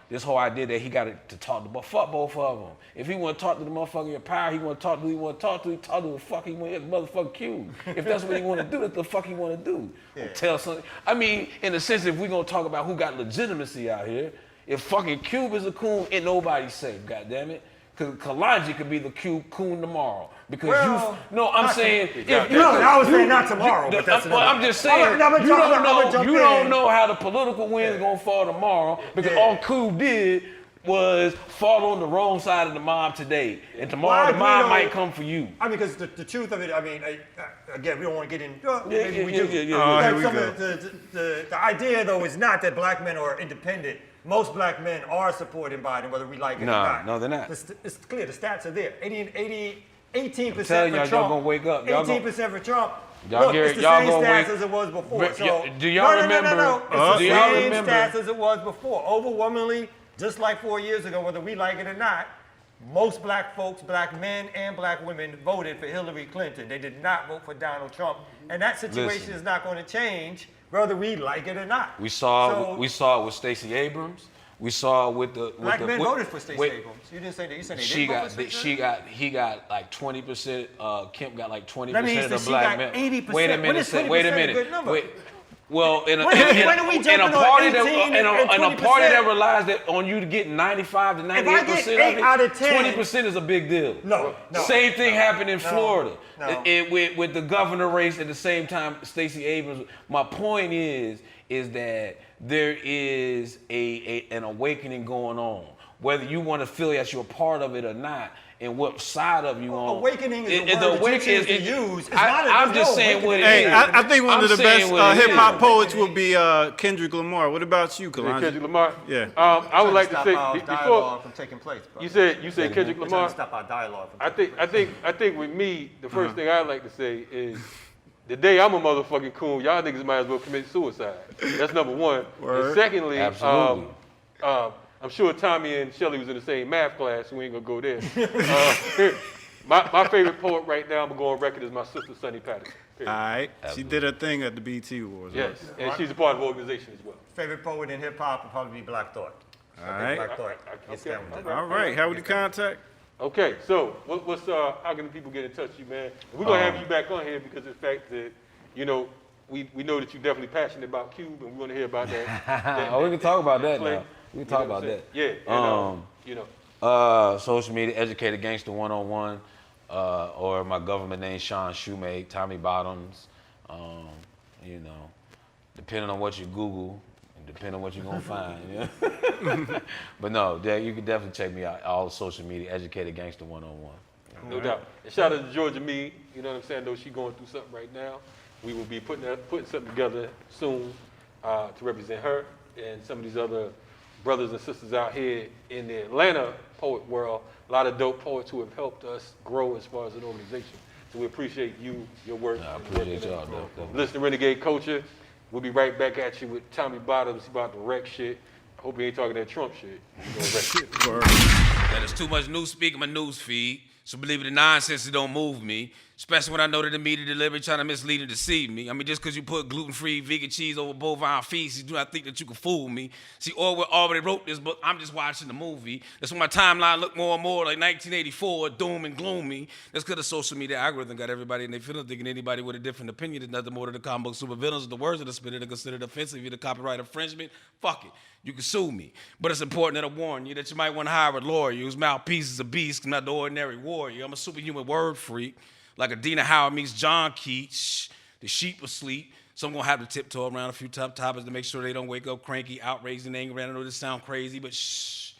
this whole idea that he got to talk to fuck both of them. If he want to talk to the motherfucker in power, he want to talk to who he want to talk to. He talk to the fuck he want to get the motherfucking cube. If that's what he want to do, that's the fuck he want to do. Yeah. Tell something. I mean, in a sense, if we gonna talk about who got legitimacy out here, if fucking Cube is a coon, ain't nobody safe. Goddamn it. Because Kalonji could be the coon tomorrow. Because I'm saying. I was saying not tomorrow. But that's I'm just saying, you don't know how the political wind's gonna fall tomorrow. Because all Cube did was fall on the wrong side of the mob today. And tomorrow the mob might come for you. I mean, because the truth of it, I mean, again, we don't want to get in. Maybe we do. The idea, though, is not that black men are independent. Most black men are supporting Biden, whether we like it or not. No, they're not. It's clear. The stats are there. 18% for Trump. Y'all gonna wake up. 18% for Trump. Look, it's the same stats as it was before. Do y'all remember? No. It's the same stats as it was before. Overwhelmingly, just like 4 years ago, whether we like it or not, most black folks, black men and black women voted for Hillary Clinton. They did not vote for Donald Trump. And that situation is not going to change whether we like it or not. We saw it with Stacey Abrams. We saw it with the black men voted for Stacey Abrams. You didn't say that. You said they didn't vote for Stacey Abrams? He got like 20%. Kemp got like 20% that means of the that black men. 80%. Wait a minute. Wait a minute. Well, in a when are we party that relies that on you to get 95 to 98% of it, 20% is a big deal. No. Same thing happened in Florida with the governor race at the same time. Stacey Abrams. My point is that there is an awakening going on, whether you want to feel that you're a part of it or not. And what side of you on? Awakening is the word that you choose to use. I'm just saying what it is. I think one of the best hip hop poets would be Kendrick Lamar. What about you, Kalonji? Kendrick Lamar. Yeah. I would like to say before from taking place. You said Kendrick Lamar. Stop our dialogue. I think with me, the first thing I'd like to say is the day I'm a motherfucking coon, y'all niggas might as well commit suicide. That's number one. And secondly, absolutely. I'm sure Tommy and Shelley was in the same math class, so we ain't gonna go there. My favorite poet right now, I'm gonna go on record, is my sister, Sonny Patterson. All right. She did her thing at the BET Awards. Yes, and she's a part of the organization as well. Favorite poet in hip hop would probably be Black Thought. All right. Black Thought. Okay. All right. How would you contact? Okay, so how can people get in touch with you, man? And we're gonna have you back on here because of the fact that, we know that you're definitely passionate about Cube, and we want to hear about that. We can talk about that now. We can talk about that. Yeah. Social media, Educated Gangster 101, or my government name, Sean Shoemake, Tommy Bottoms. Depending on what you Google, and depending on what you're gonna find. Yeah? But no, you can definitely check me out. All social media, Educated Gangster 101. No doubt. And shout out to Georgia Meade. You know what I'm saying? I know she's going through something right now. We will be putting something together soon to represent her and some of these other brothers and sisters out here in the Atlanta poet world. A lot of dope poets who have helped us grow as far as an organization. So we appreciate you, your work. I appreciate y'all. Listen to Renegade Culture. We'll be right back at you with Tommy Bottoms. He's about to wreck shit. I hope he ain't talking that Trump shit. He's gonna wreck shit. That is too much news speak in my news feed. So believe it or nonsense, it don't move me. Especially when I know that the media delivery trying to mislead and deceive me. I mean, just because you put gluten-free vegan cheese over bovine feces, do not think that you can fool me. See, Orwell already wrote this book. I'm just watching the movie. That's when my timeline looked more and more like 1984, doom and gloomy. That's because the social media algorithm got everybody in their feelings thinking anybody with a different opinion is nothing more than the comic book supervillains. The words of the spirit are considered offensive. Either copyright infringement, fuck it. You can sue me. But it's important that I warn you that you might want to hire a lawyer whose mouthpiece is a beast, not the ordinary warrior. I'm a superhuman word freak. Like Adina Howard meets John Keats, the sheep asleep. So I'm going to have to tiptoe around a few tough topics to make sure they don't wake up cranky, outraged, and angry. I know this sounds crazy, but shh.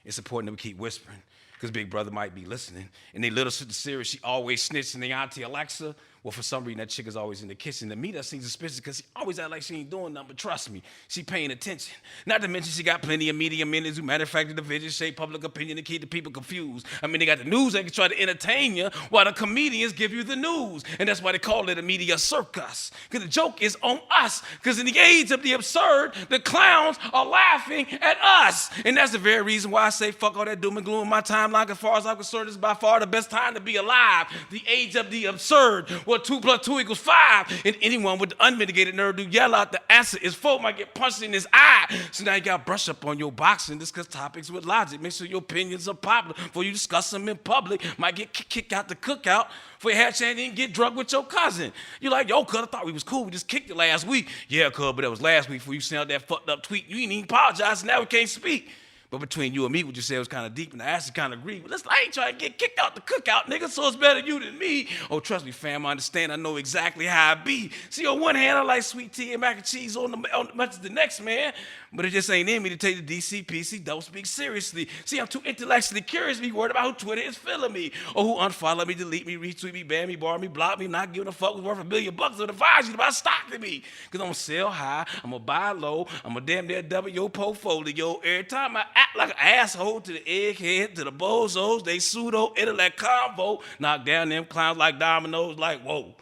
It's important that we keep whispering because Big Brother might be listening. And they little sister Siri, she always snitching. They auntie Alexa, well, for some reason, that chick is always in the kitchen. To me, that seems suspicious because she always act like she ain't doing nothing, but trust me, she paying attention. Not to mention she got plenty of media minutes who manufacture the vision, shape public opinion, and keep the people confused. I mean, they got the news that can try to entertain you while the comedians give you the news. And that's why they call it a media circus. Because the joke is on us. Because in the age of the absurd, the clowns are laughing at us. And that's the very reason why I say fuck all that doom and gloom in my timeline. As far as I'm concerned, it's by far the best time to be alive. The age of the absurd. Well, 2 + 2 = 5. And anyone with the unmitigated nerve to yell out the answer is 4 might get punched in his eye. So now you got to brush up on your boxing, discuss topics with logic. Make sure your opinions are popular before you discuss them in public. Might get kicked out the cookout for your hat chance and get drunk with your cousin. You're like, yo, cuz, I thought we was cool. We just kicked it last week. Yeah, cuz, but that was last week before you sent out that fucked up tweet. You ain't even apologize, now we can't speak. But between you and me, what you said was kind of deep, and the ass is kind of agreed. But listen, I ain't trying to get kicked out the cookout, nigga, so it's better you than me. Oh, trust me, fam, I understand. I know exactly how I be. See, on one hand, I like sweet tea and mac and cheese on much as the next man, but it just ain't in me to take the DCPC, don't speak seriously. See, I'm too intellectually curious to be worried about who Twitter is feeling me, or who unfollow me, delete me, retweet me, ban me, bar me, block me, not giving a fuck was worth $1 billion or advise you to buy stock to me. Because I'm going to sell high, I'm going to buy low, I'm going to damn near double your portfolio. Every time I act like an asshole to the egghead, to the bozos, they pseudo-intellect convo, knock down them clowns like dominoes, like, whoa.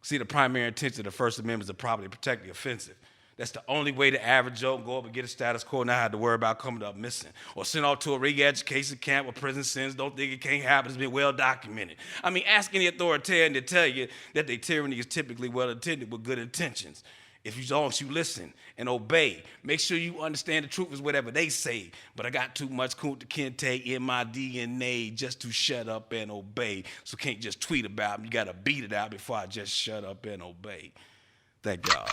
See, the primary intention of the First Amendment is to properly protect the offensive. That's the only way the average Joe can go up and get a status quo and not have to worry about coming up missing. Or sent off to a re-education camp or prison sentence. Don't think it can't happen. It's been well documented. I mean, ask any authoritarian to tell you that their tyranny is typically well-intended with good intentions. If you don't, you listen and obey. Make sure you understand the truth is whatever they say. But I got too much Kunta Kinte in my DNA just to shut up and obey. So can't just tweet about me. You got to beat it out before I just shut up and obey. Thank y'all.